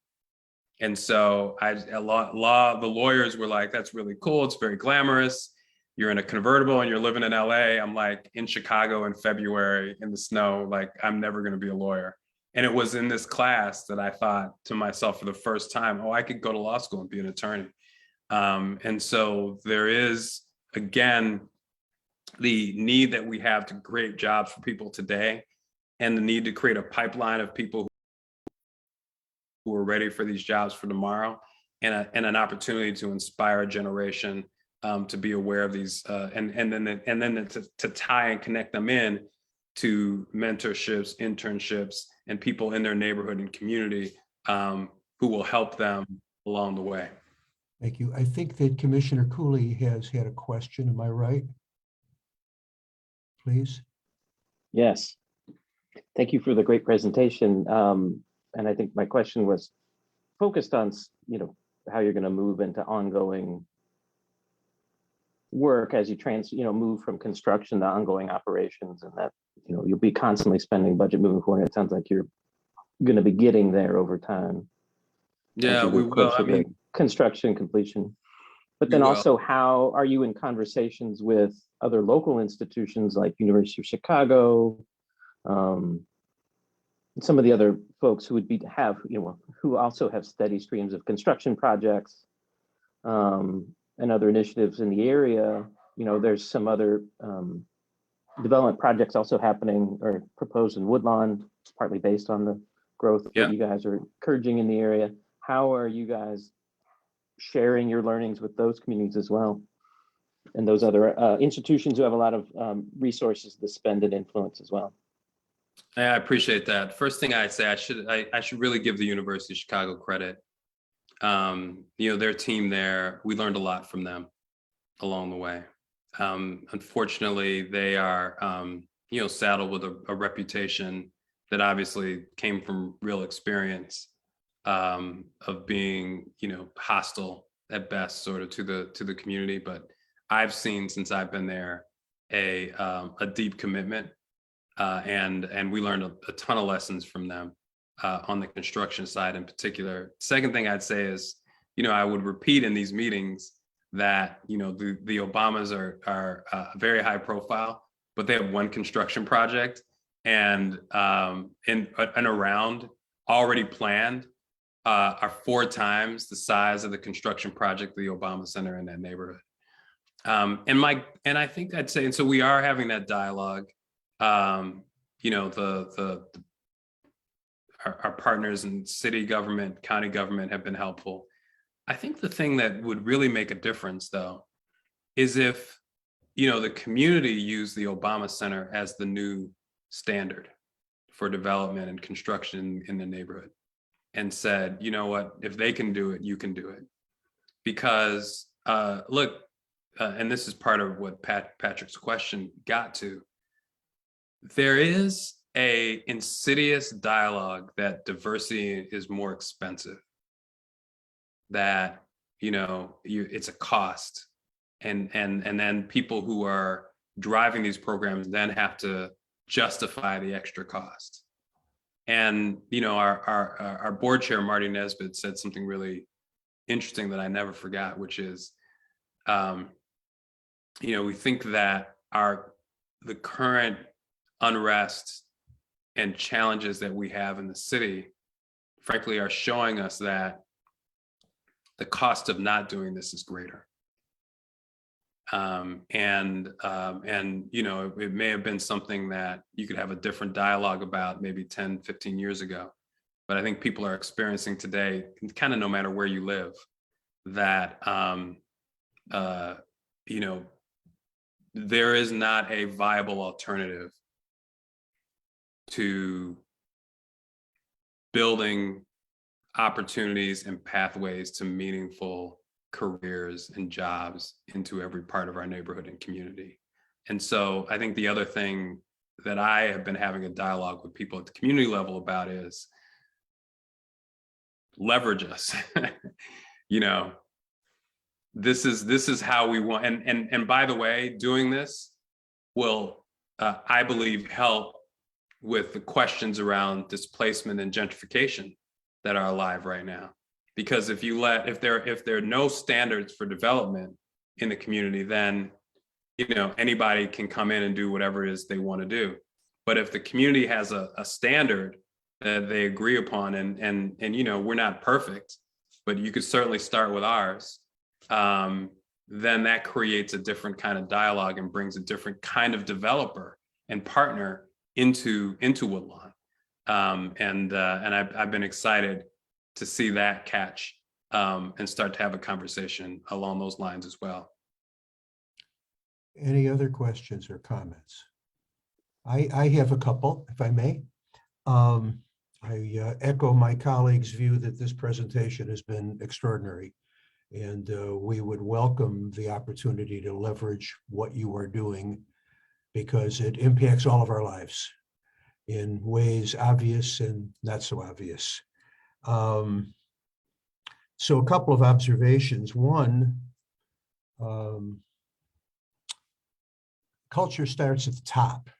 And so the lawyers were like, that's really cool. It's very glamorous. You're in a convertible and you're living in LA. I'm like in Chicago in February in the snow, like I'm never going to be a lawyer. And it was in this class that I thought to myself for the first time, I could go to law school and be an attorney. And so there is, again, the need that we have to create jobs for people today, and the need to create a pipeline of people who are ready for these jobs for tomorrow. and an opportunity to inspire a generation to be aware of these, and then to tie and connect them in to mentorships, internships, and people in their neighborhood and community who will help them along the way. Thank you. I think that Commissioner Cooley has had a question. Am I right? Please. Yes. Thank you for the great presentation. And I think my question was focused on, how you're going to move into ongoing work as you move from construction to ongoing operations, and that, you'll be constantly spending budget moving forward. It sounds like you're going to be getting there over time. Yeah, we will. I mean, construction completion. But then also, how are you in conversations with other local institutions like University of Chicago, some of the other folks who would who also have steady streams of construction projects, and other initiatives in the area? There's some other development projects also happening or proposed in Woodlawn, partly based on the growth that you guys are encouraging in the area. How are you guys sharing your learnings with those communities as well, and those other institutions who have a lot of resources to spend and influence as well? Yeah, I appreciate that. First thing I'd say, I should really give the University of Chicago credit. Their team there, we learned a lot from them along the way. Unfortunately, they are saddled with a reputation that obviously came from real experience of being hostile at best, sort of to the community. But I've seen, since I've been there, a deep commitment, and we learned a ton of lessons from them on the construction side in particular. Second thing I'd say is, I would repeat in these meetings that the Obamas are very high profile, but they have one construction project and around already planned are 4 times the size of the construction project of the Obama Center in that neighborhood. And I think I'd say, and so we are having that dialogue. Our partners in city government, county government have been helpful. I think the thing that would really make a difference, though, is if the community used the Obama Center as the new standard for development and construction in the neighborhood, and said, you know what, if they can do it, you can do it. Because look, and this is part of what Patrick's question got to, there is a insidious dialogue that diversity is more expensive, that it's a cost, and then people who are driving these programs then have to justify the extra cost. And our board chair, Marty Nesbitt, said something really interesting that I never forgot, which is we think that the current unrest and challenges that we have in the city, frankly, are showing us that the cost of not doing this is greater. It may have been something that you could have a different dialogue about maybe 10, 15 years ago. But I think people are experiencing today, kind of no matter where you live, that, there is not a viable alternative to building opportunities and pathways to meaningful careers and jobs into every part of our neighborhood and community. And so I think the other thing that I have been having a dialogue with people at the community level about is leverage us. This is how we want, and by the way, doing this will, I believe, help with the questions around displacement and gentrification that are alive right now. Because if there are no standards for development in the community, then anybody can come in and do whatever it is they want to do. But if the community has a standard that they agree upon, and we're not perfect, but you could certainly start with ours, then that creates a different kind of dialogue and brings a different kind of developer and partner into Woodlawn. And I've been excited to see that catch and start to have a conversation along those lines as well. Any other questions or comments? I have a couple, if I may. I echo my colleague's view that this presentation has been extraordinary, and we would welcome the opportunity to leverage what you are doing because it impacts all of our lives in ways obvious and not so obvious. So a couple of observations. One, culture starts at the top.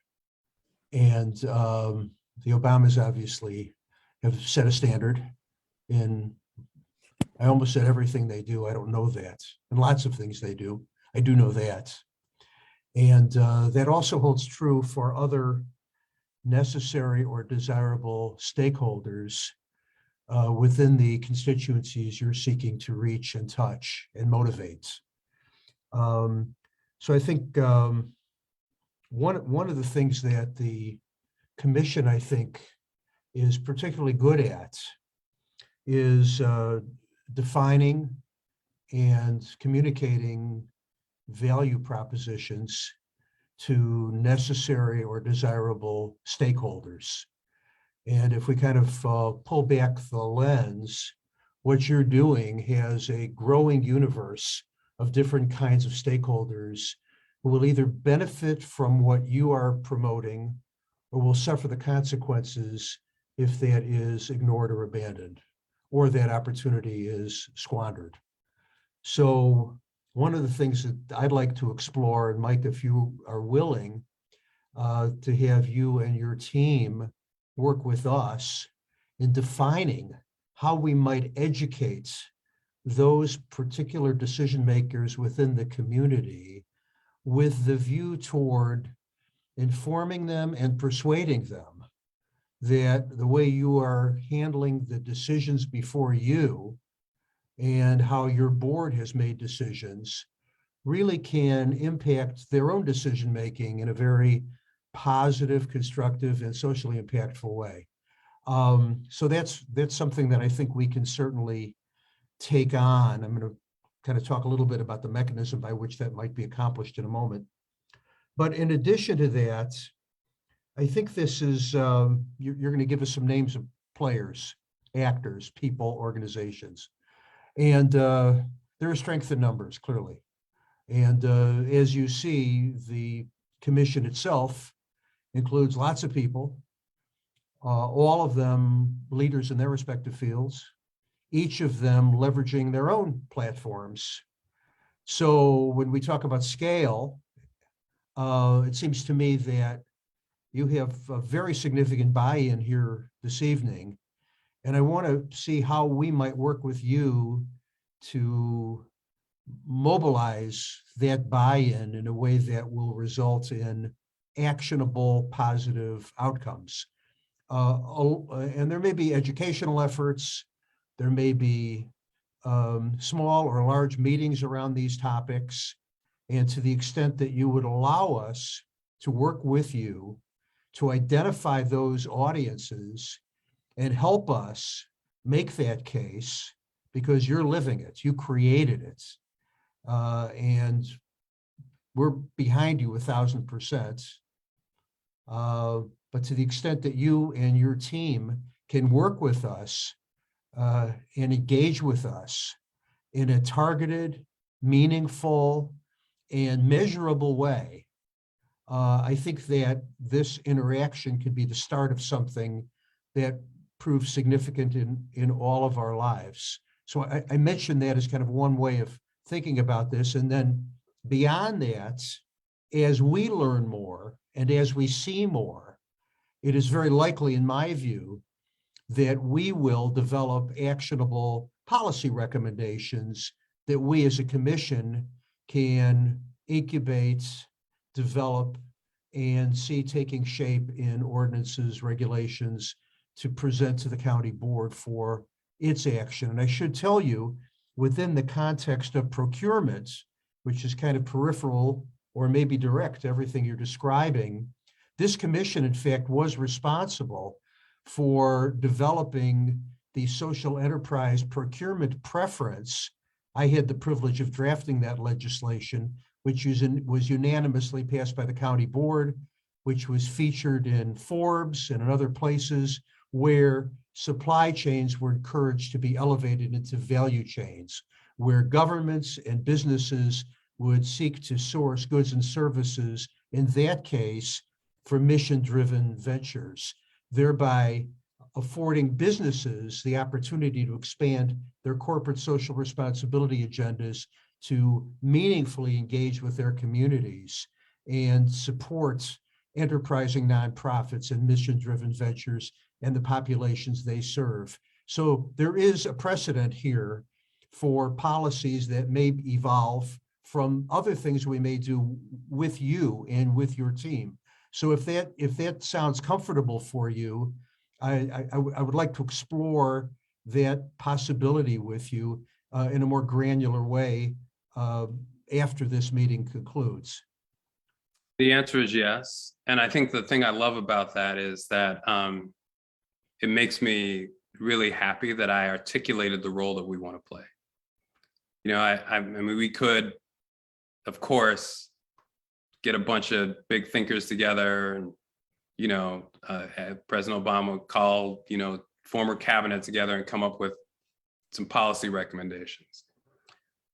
And the Obamas obviously have set a standard in, I almost said everything they do. I don't know that. And lots of things they do. I do know that. And that also holds true for other necessary or desirable stakeholders within the constituencies you're seeking to reach and touch and motivate. So I think one of the things that the commission, I think, is particularly good at is defining and communicating value propositions to necessary or desirable stakeholders. And if we kind of pull back the lens, what you're doing has a growing universe of different kinds of stakeholders who will either benefit from what you are promoting or will suffer the consequences if that is ignored or abandoned, or that opportunity is squandered. So one of the things that I'd like to explore, and Mike, if you are willing, to have you and your team work with us in defining how we might educate those particular decision makers within the community with the view toward informing them and persuading them that the way you are handling the decisions before you and how your board has made decisions really can impact their own decision-making in a very positive, constructive, and socially impactful way. So that's something that I think we can certainly take on. I'm going to kind of talk a little bit about the mechanism by which that might be accomplished in a moment. But in addition to that, I think this is, you're going to give us some names of players, actors, people, organizations. And there is strength in numbers, clearly. And as you see, the commission itself includes lots of people, all of them leaders in their respective fields, each of them leveraging their own platforms. So when we talk about scale, it seems to me that you have a very significant buy-in here this evening. And I want to see how we might work with you to mobilize that buy-in in a way that will result in actionable, positive outcomes. And there may be educational efforts, there may be small or large meetings around these topics. And to the extent that you would allow us to work with you to identify those audiences and help us make that case, because you're living it, you created it, and we're behind you 1,000%. But to the extent that you and your team can work with us and engage with us in a targeted, meaningful, and measurable way, I think that this interaction could be the start of something that proves significant in all of our lives. So I mentioned that as kind of one way of thinking about this. And then beyond that, as we learn more and as we see more, it is very likely, in my view, that we will develop actionable policy recommendations that we as a commission can incubate, develop, and see taking shape in ordinances, regulations to present to the county board for its action. And I should tell you, within the context of procurement, which is kind of peripheral or maybe direct to everything you're describing, this commission, in fact, was responsible for developing the social enterprise procurement preference. I had the privilege of drafting that legislation, which was unanimously passed by the county board, which was featured in Forbes and in other places where supply chains were encouraged to be elevated into value chains, where governments and businesses would seek to source goods and services, in that case, for mission-driven ventures, thereby affording businesses the opportunity to expand their corporate social responsibility agendas to meaningfully engage with their communities and support enterprising nonprofits and mission-driven ventures and the populations they serve. So there is a precedent here for policies that may evolve from other things we may do with you and with your team. So if that sounds comfortable for you, I would like to explore that possibility with you in a more granular way after this meeting concludes. The answer is yes. And I think the thing I love about that is that it makes me really happy that I articulated the role that we want to play. You know, I mean, we could, of course, get a bunch of big thinkers together and, you know, have President Obama call, you know, former cabinet together and come up with some policy recommendations.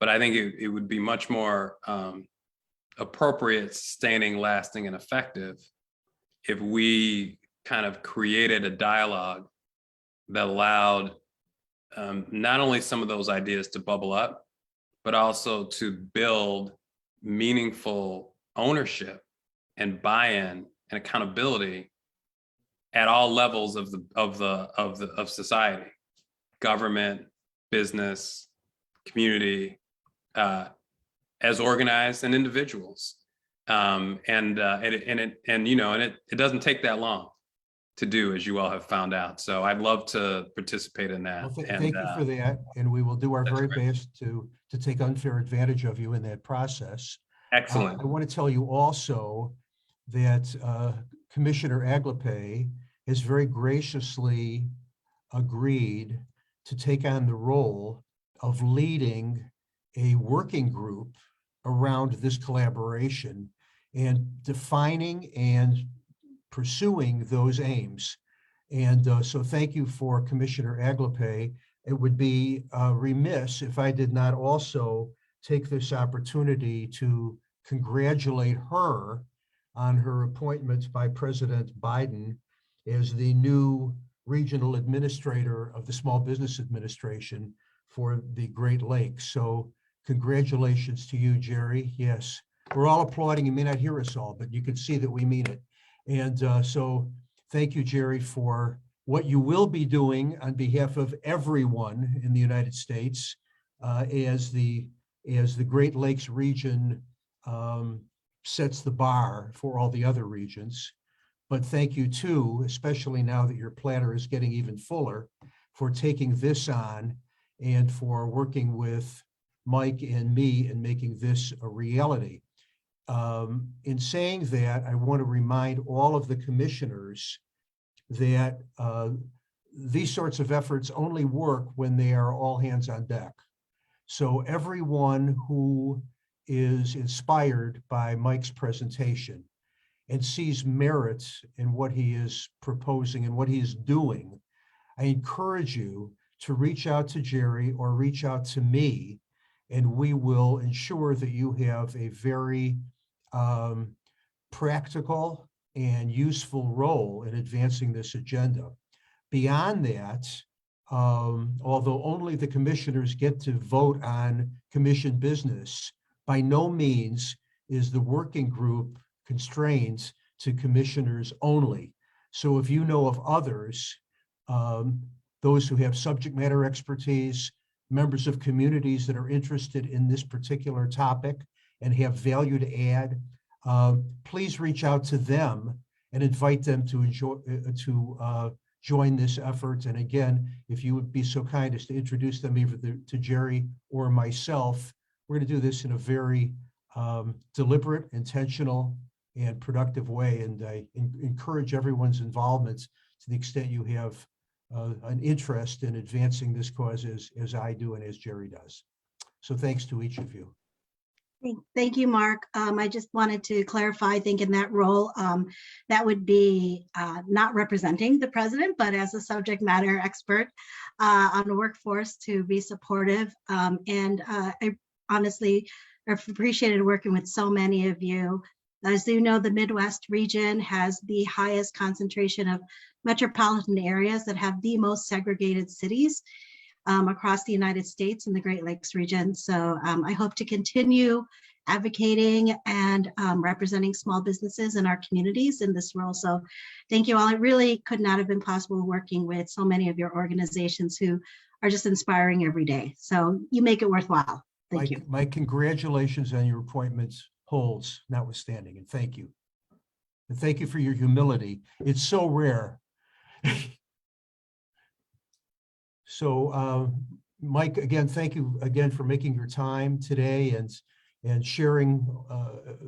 But I think it would be much more appropriate, sustaining, lasting, and effective if we kind of created a dialogue that allowed not only some of those ideas to bubble up, but also to build meaningful ownership and buy-in and accountability at all levels of society, government, business, community, as organized and individuals. It doesn't take that long to do, as you all have found out. So I'd love to participate in that. Well, thank you for that. And we will do our very best to take unfair advantage of you in that process. Excellent. I want to tell you also that Commissioner Aglape has very graciously agreed to take on the role of leading a working group around this collaboration and defining and pursuing those aims. And so thank you for Commissioner Aglape. It would be remiss if I did not also take this opportunity to congratulate her on her appointment by President Biden as the new regional administrator of the Small Business Administration for the Great Lakes. So congratulations to you, Jerry. Yes, we're all applauding. You may not hear us all, but you can see that we mean it. And so thank you, Jerry, for what you will be doing on behalf of everyone in the United States as the Great Lakes region sets the bar for all the other regions. But thank you too, especially now that your platter is getting even fuller, for taking this on and for working with Mike and me and making this a reality. In saying that, I want to remind all of the commissioners that these sorts of efforts only work when they are all hands on deck. So everyone who is inspired by Mike's presentation and sees merit in what he is proposing and what he is doing, I encourage you to reach out to Jerry or reach out to me, and we will ensure that you have a very practical and useful role in advancing this agenda. Beyond that, although only the commissioners get to vote on commission business, by no means is the working group constrained to commissioners only. So if you know of others, those who have subject matter expertise, members of communities that are interested in this particular topic and have value to add, please reach out to them and invite them to join this effort. And again, if you would be so kind as to introduce them either to Jerry or myself, we're going to do this in a very deliberate, intentional, and productive way. And I encourage everyone's involvement to the extent you have an interest in advancing this cause as I do and as Jerry does. So thanks to each of you. Thank you, Mark. I just wanted to clarify, I think in that role, that would be not representing the president, but as a subject matter expert on the workforce to be supportive. I honestly have appreciated working with so many of you. As you know, the Midwest region has the highest concentration of metropolitan areas that have the most segregated cities across the United States and the Great Lakes region. So I hope to continue advocating and representing small businesses in our communities in this role. So thank you all. It really could not have been possible working with so many of your organizations who are just inspiring every day. So you make it worthwhile. Thank you. My congratulations on your appointments holds notwithstanding, and thank you. And thank you for your humility. It's so rare. So Mike, again, thank you again for making your time today and sharing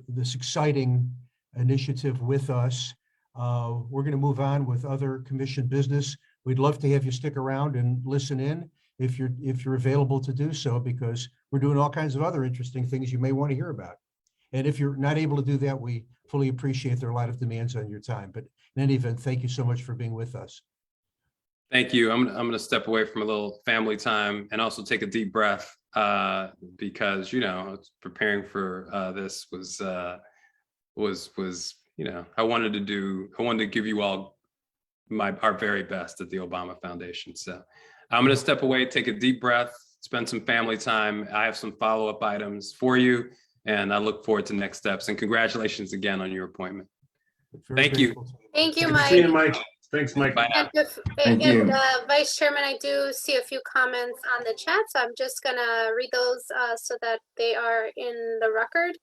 this exciting initiative with us. We're going to move on with other commission business. We'd love to have you stick around and listen in if you're available to do so, because we're doing all kinds of other interesting things you may want to hear about. And if you're not able to do that, we fully appreciate there are a lot of demands on your time. But in any event, thank you so much for being with us. Thank you. I'm going to step away from a little family time and also take a deep breath because, you know, preparing for this was, you know, I wanted to give you all our very best at the Obama Foundation. So I'm going to step away, take a deep breath, spend some family time. I have some follow-up items for you, and I look forward to next steps. And congratulations again on your appointment. Thank you. Thank you, Good to Mike. see you, Mike. Thanks, Mike. Bye now. And Vice Chairman, I do see a few comments on the chat, so I'm just gonna read those so that they are in the record.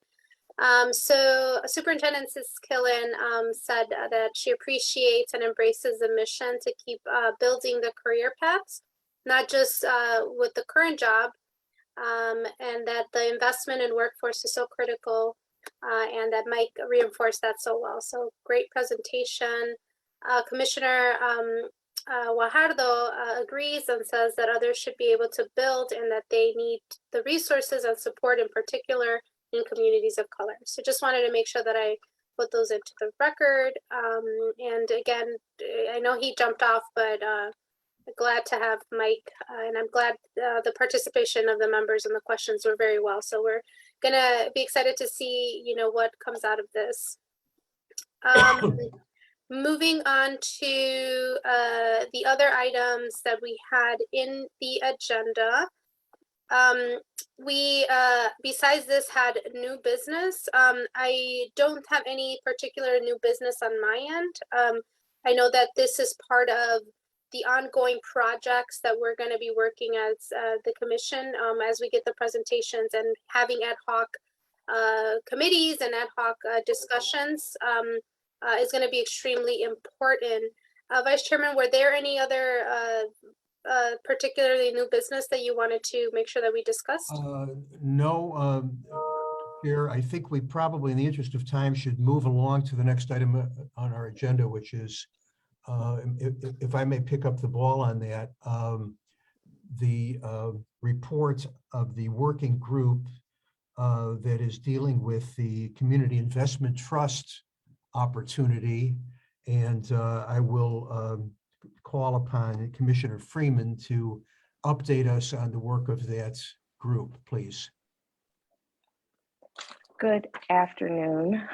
So Superintendent Siskillen said that she appreciates and embraces the mission to keep building the career paths, not just with the current job, and that the investment in workforce is so critical, and that Mike reinforced that so well. So great presentation. Commissioner Guajardo agrees and says that others should be able to build and that they need the resources and support, in particular in communities of color. So just wanted to make sure that I put those into the record. And again, I know he jumped off, but glad to have Mike, and I'm glad the participation of the members and the questions were very well. So we're gonna be excited to see, you know, what comes out of this. Moving on to the other items that we had in the agenda. We, besides this, had new business. I don't have any particular new business on my end. I know that this is part of the ongoing projects that we're going to be working as the commission as we get the presentations and having ad hoc committees and ad hoc discussions. Is going to be extremely important. Vice Chairman, were there any other particularly new business that you wanted to make sure that we discussed? No, Chair, I think we probably, in the interest of time, should move along to the next item on our agenda, which is, if I may pick up the ball on that, the report of the working group that is dealing with the Community Investment Trust opportunity, and I will call upon Commissioner Freeman to update us on the work of that group, please. Good afternoon.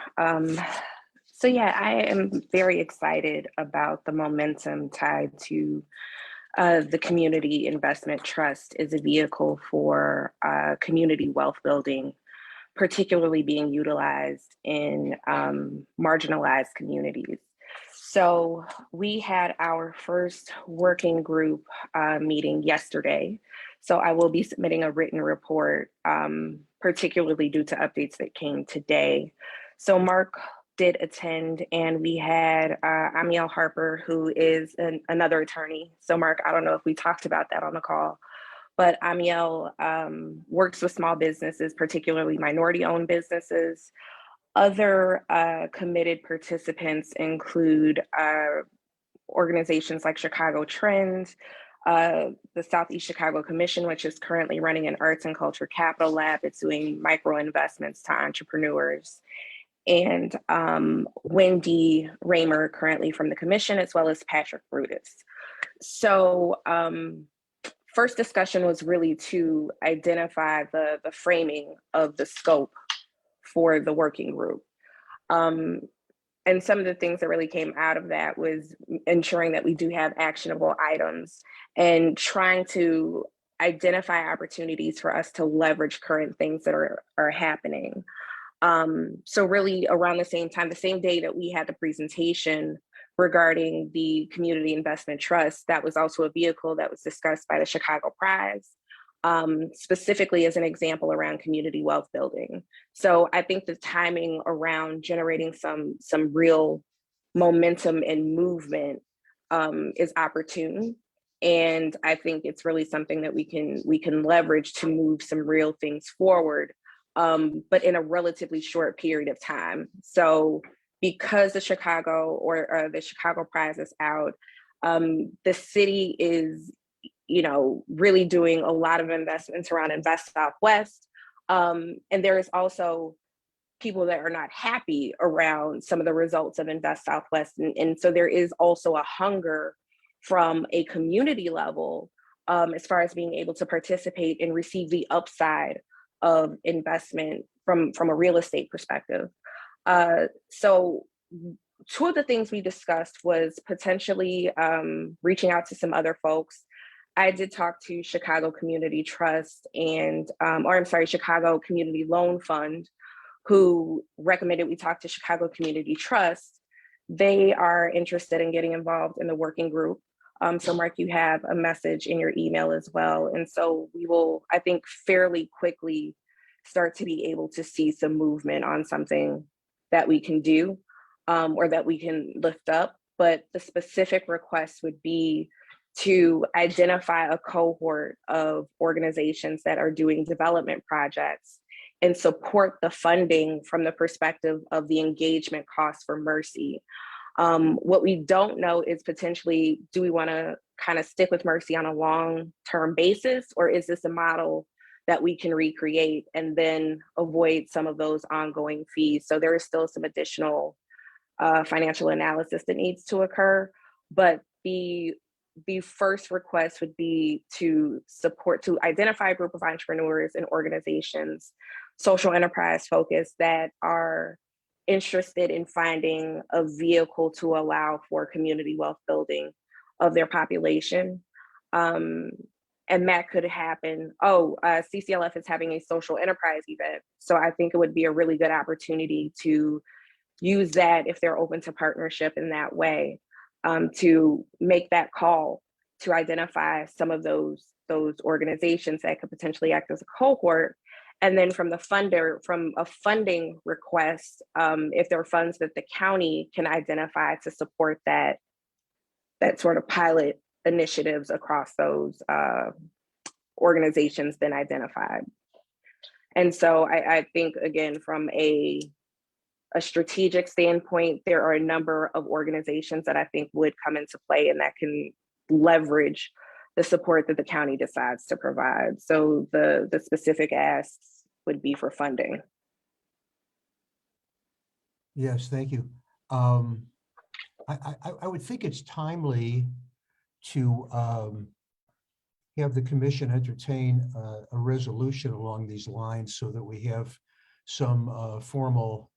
So yeah, I am very excited about the momentum tied to the Community Investment Trust as a vehicle for community wealth building, particularly being utilized in marginalized communities. So we had our first working group meeting yesterday. So I will be submitting a written report, particularly due to updates that came today. So Marc did attend, and we had Amiel Harper, who is another attorney. So Marc, I don't know if we talked about that on the call, but Amiel works with small businesses, particularly minority-owned businesses. Other committed participants include organizations like Chicago Trends, the Southeast Chicago Commission, which is currently running an Arts and Culture Capital Lab. It's doing micro investments to entrepreneurs. And Wendy Raymer, currently from the commission, as well as Patrick Brutus. So first discussion was really to identify the framing of the scope for the working group. And some of the things that really came out of that was ensuring that we do have actionable items and trying to identify opportunities for us to leverage current things that are happening. So really around the same time, the same day that we had the presentation regarding the Community Investment Trust, that was also a vehicle that was discussed by the Chicago Prize, specifically as an example around community wealth building. So I think the timing around generating some real momentum and movement is opportune. And I think it's really something that we can leverage to move some real things forward, but in a relatively short period of time. So because the Chicago the Chicago Prize is out, the city is, really doing a lot of investments around Invest Southwest. And there is also people that are not happy around some of the results of Invest Southwest. And so there is also a hunger from a community level as far as being able to participate and receive the upside of investment from a real estate perspective. So two of the things we discussed was potentially reaching out to some other folks. I did talk to Chicago Community Trust Chicago Community Loan Fund, who recommended we talk to Chicago Community Trust. They are interested in getting involved in the working group. So Mark, you have a message in your email as well. And so we will, I think, fairly quickly start to be able to see some movement on something that we can do or that we can lift up. But the specific request would be to identify a cohort of organizations that are doing development projects and support the funding from the perspective of the engagement costs for Mercy. What we don't know is potentially, do we want to kind of stick with Mercy on a long-term basis, or is this a model that we can recreate and then avoid some of those ongoing fees? So there is still some additional financial analysis that needs to occur, but the first request would be to identify a group of entrepreneurs and organizations, social enterprise focused, that are interested in finding a vehicle to allow for community wealth building of their population. And that could happen. CCLF is having a social enterprise event. So I think it would be a really good opportunity to use that, if they're open to partnership in that way, to make that call to identify some of those organizations that could potentially act as a cohort. And then from a funding request, if there are funds that the county can identify to support that sort of pilot initiatives across those organizations then identified. And so I think, again, from a strategic standpoint, there are a number of organizations that I think would come into play and that can leverage the support that the county decides to provide. So the specific asks would be for funding. Yes, thank you. I would think it's timely to have the commission entertain a resolution along these lines so that we have some formal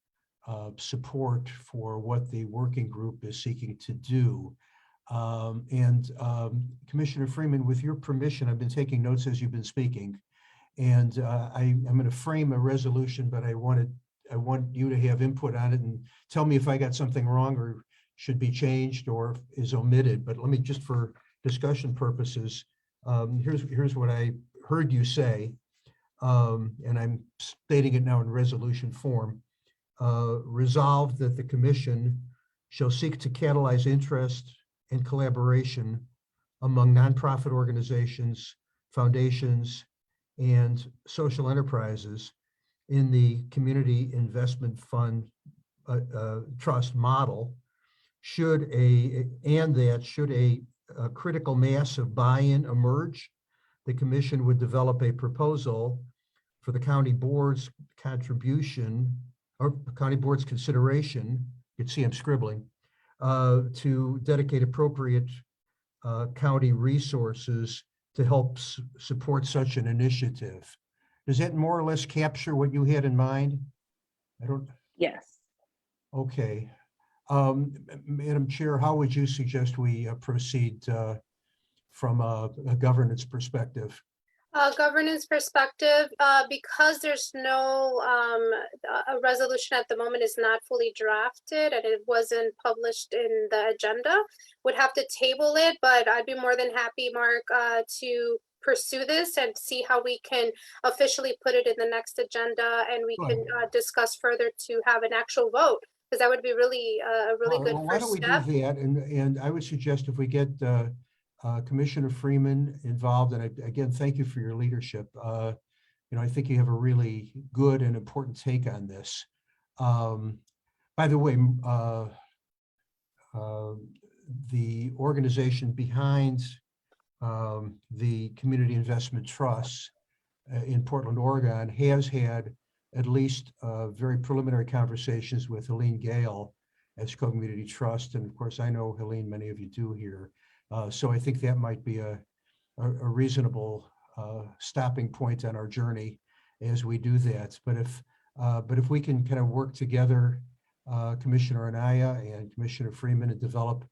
support for what the working group is seeking to do. Commissioner Freeman, with your permission, I've been taking notes as you've been speaking, and I'm going to frame a resolution, but I want you to have input on it and tell me if I got something wrong or should be changed or is omitted. But let me, just for discussion purposes, here's what I heard you say, and I'm stating it now in resolution form. Resolved that the commission shall seek to catalyze interest and collaboration among nonprofit organizations, foundations, and social enterprises in the Community Investment Fund Trust model should a critical mass of buy-in emerge, the commission would develop a proposal for the county board's contribution or county board's consideration. You can see I'm scribbling, to dedicate appropriate county resources to help support such an initiative. Does that more or less capture what you had in mind? I don't. Yes. Okay. Madam Chair, how would you suggest we proceed from a governance perspective? Governance perspective, because there's no, a resolution at the moment is not fully drafted and it wasn't published in the agenda, would have to table it, but I'd be more than happy, Mark, to pursue this and see how we can officially put it in the next agenda and we can discuss further to have an actual vote, because that would be really a really good Why don't first we step. do that? And I would suggest if we get Commissioner Freeman involved, and again, thank you for your leadership. I think you have a really good and important take on this. By the way, the organization behind the Community Investment Trust in Portland, Oregon, has had at least very preliminary conversations with Helene Gale as Co-Community Trust. And of course, I know Helene, many of you do here. So I think that might be a reasonable stopping point on our journey as we do that. But if we can kind of work together, Commissioner Anaya and Commissioner Freeman, and develop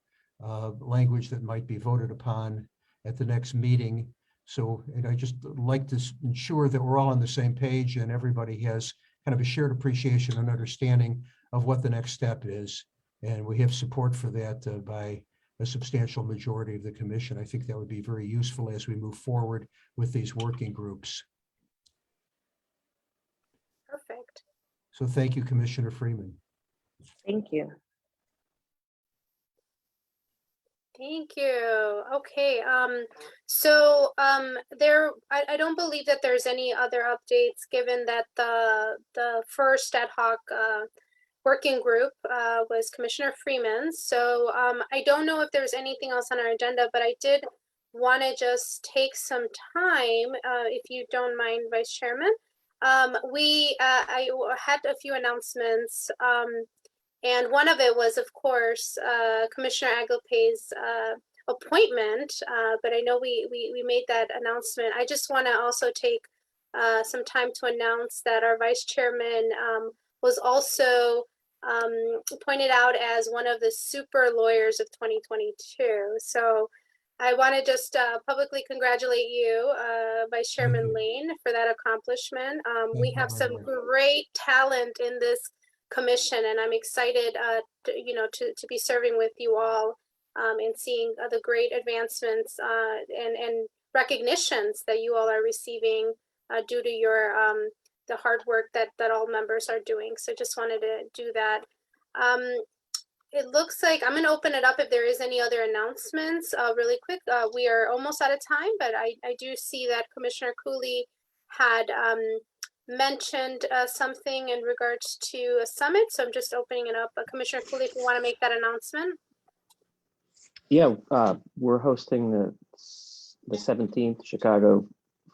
language that might be voted upon at the next meeting. So, and I just like to ensure that we're all on the same page and everybody has kind of a shared appreciation and understanding of what the next step is. And we have support for that by a substantial majority of the commission. I think that would be very useful as we move forward with these working groups. Perfect. So thank you, Commissioner Freeman. Thank you. Thank you. Okay, I don't believe that there's any other updates, given that the first ad hoc working group was Commissioner Freeman. So I don't know if there's anything else on our agenda, but I did want to just take some time, if you don't mind, Vice Chairman. I had a few announcements. And one of it was, of course, Commissioner Aglipay's appointment, but I know we made that announcement. I just want to also take some time to announce that our Vice Chairman was also pointed out as one of the super lawyers of 2022. So I want to just publicly congratulate you, Vice Chairman Lane, for that accomplishment. We have some great talent in this commission, and I'm excited to be serving with you all and seeing the great advancements and recognitions that you all are receiving due to your the hard work that all members are doing. So just wanted to do that. It looks like I'm going to open it up if there is any other announcements really quick. We are almost out of time, but I do see that Commissioner Cooley had mentioned something in regards to a summit. So I'm just opening it up. Commissioner Cooley, if you want to make that announcement. Yeah, we're hosting the 17th Chicago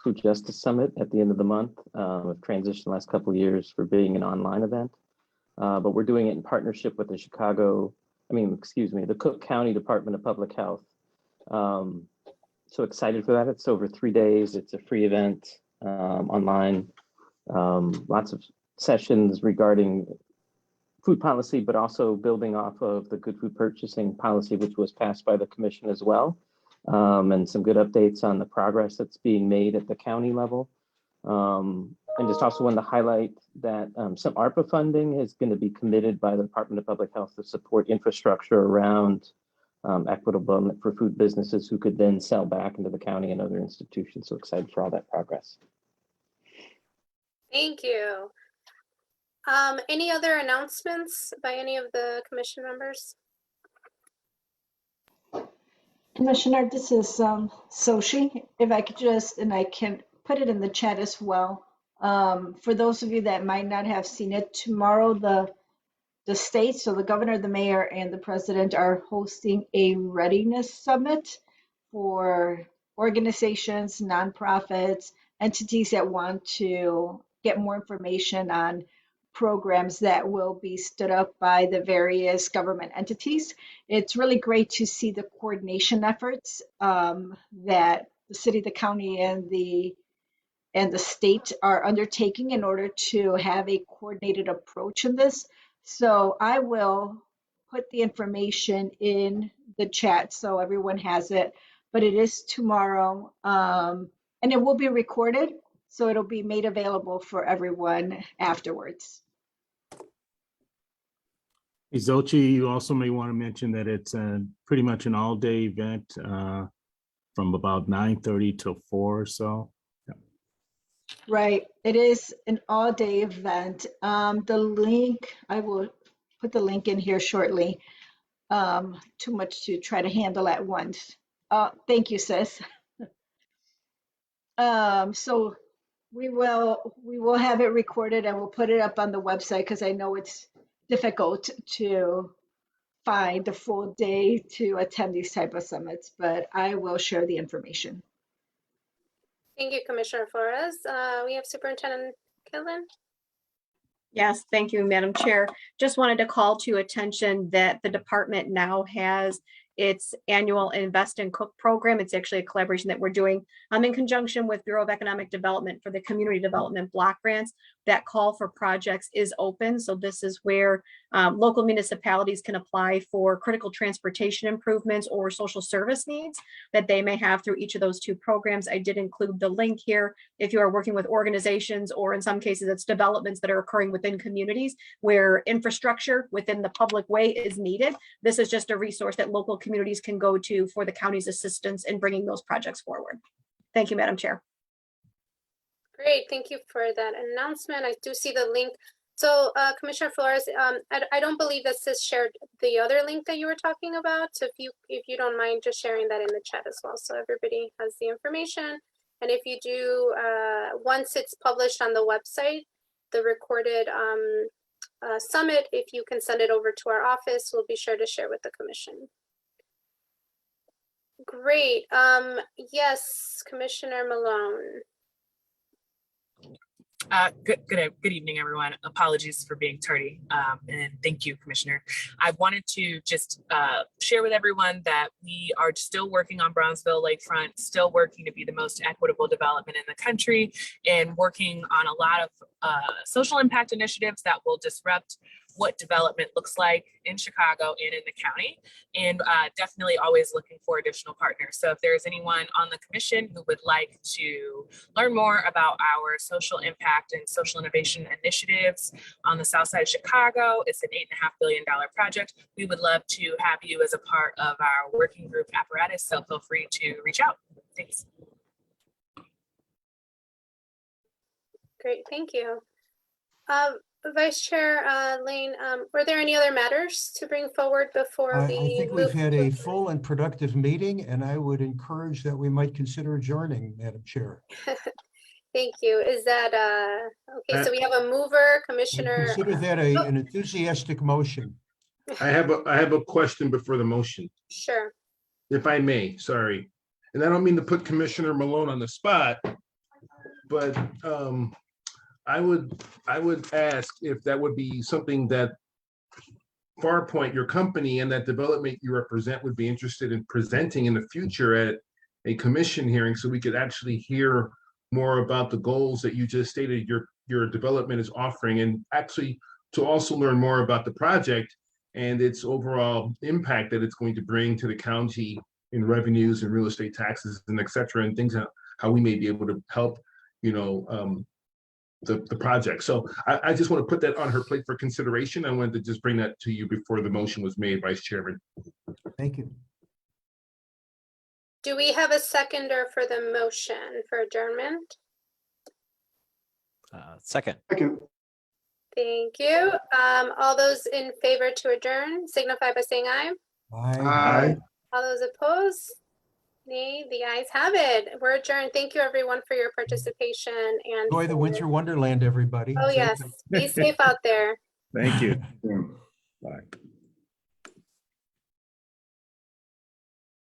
Food Justice Summit at the end of the month. We've transitioned the last couple of years for being an online event, but we're doing it in partnership with the the Cook County Department of Public Health. So excited for that. It's over 3 days. It's a free event online. Lots of sessions regarding food policy, but also building off of the good food purchasing policy, which was passed by the commission as well. And some good updates on the progress that's being made at the county level. And just also wanted to highlight that some ARPA funding is going to be committed by the Department of Public Health to support infrastructure around equitable for food businesses who could then sell back into the county and other institutions. So excited for all that progress. Thank you. Any other announcements by any of the commission members? Commissioner, this is Soshi. If I could just, and I can put it in the chat as well. For those of you that might not have seen it, tomorrow the the state, so the governor, the mayor, and the president are hosting a readiness summit for organizations, nonprofits, entities that want to get more information on programs that will be stood up by the various government entities. It's really great to see the coordination efforts that the city, the county, and the state are undertaking in order to have a coordinated approach in this. So I will put the information in the chat so everyone has it, but it is tomorrow, and it will be recorded, so it'll be made available for everyone afterwards. Izochi, you also may want to mention that it's pretty much an all-day event from about 9:30 till 4 or so. Right, it is an all-day event. The link, I will put the link in here shortly. Too much to try to handle at once. Thank you, sis. So we will have it recorded and we'll put it up on the website because I know it's difficult to find the full day to attend these type of summits, but I will share the information. Thank you, Commissioner Flores. We have Superintendent Killen. Yes, thank you, Madam Chair. Just wanted to call to attention that the department now has its annual Invest and Cook program. It's actually a collaboration that we're doing in conjunction with Bureau of Economic Development for the Community Development Block Grants. That call for projects is open. So this is where local municipalities can apply for critical transportation improvements or social service needs that they may have through each of those two programs. I did include the link here. If you are working with organizations, or in some cases it's developments that are occurring within communities where infrastructure within the public way is needed, this is just a resource that local communities can go to for the county's assistance in bringing those projects forward. Thank you, Madam Chair. Great, thank you for that announcement. I do see the link. So Commissioner Flores, I don't believe that sis shared the other link that you were talking about. So if you don't mind just sharing that in the chat as well, so everybody has the information. And if you do, once it's published on the website, the recorded summit, if you can send it over to our office, we'll be sure to share with the commission. Great. Yes, Commissioner Malone. Good evening, everyone. Apologies for being tardy, and thank you, Commissioner. I wanted to just share with everyone that we are still working on Brownsville Lakefront, still working to be the most equitable development in the country, and working on a lot of social impact initiatives that will disrupt what development looks like in Chicago and in the county, and definitely always looking for additional partners. So if there's anyone on the commission who would like to learn more about our social impact and social innovation initiatives on the south side of Chicago, it's an $8.5 billion project. We would love to have you as a part of our working group apparatus, so feel free to reach out. Thanks. Great, thank you. Vice Chair Lane, were there any other matters to bring forward before I we think we've had a full and productive meeting, and I would encourage that we might consider adjourning, Madam Chair. Thank you. Is that okay? So we have a mover, Commissioner. Consider that an enthusiastic motion. I have a question before the motion, Sure. if I may. Sorry, and I don't mean to put Commissioner Malone on the spot, but I would ask if that would be something that Farpoint, your company, and that development you represent would be interested in presenting in the future at a commission hearing, so we could actually hear more about the goals that you just stated your development is offering, and actually to also learn more about the project and its overall impact that it's going to bring to the county in revenues and real estate taxes and et cetera, and things, how we may be able to help, the project. So I just want to put that on her plate for consideration. I wanted to just bring that to you before the motion was made, Vice Chairman. Thank you. Do we have a seconder for the motion for adjournment? Second. Thank you. All those in favor to adjourn signify by saying aye. Aye. All those opposed? Nay, the ayes have it. We're adjourned. Thank you everyone for your participation and Enjoy the winter wonderland, everybody. Oh yes, be safe out there. Thank you. Bye.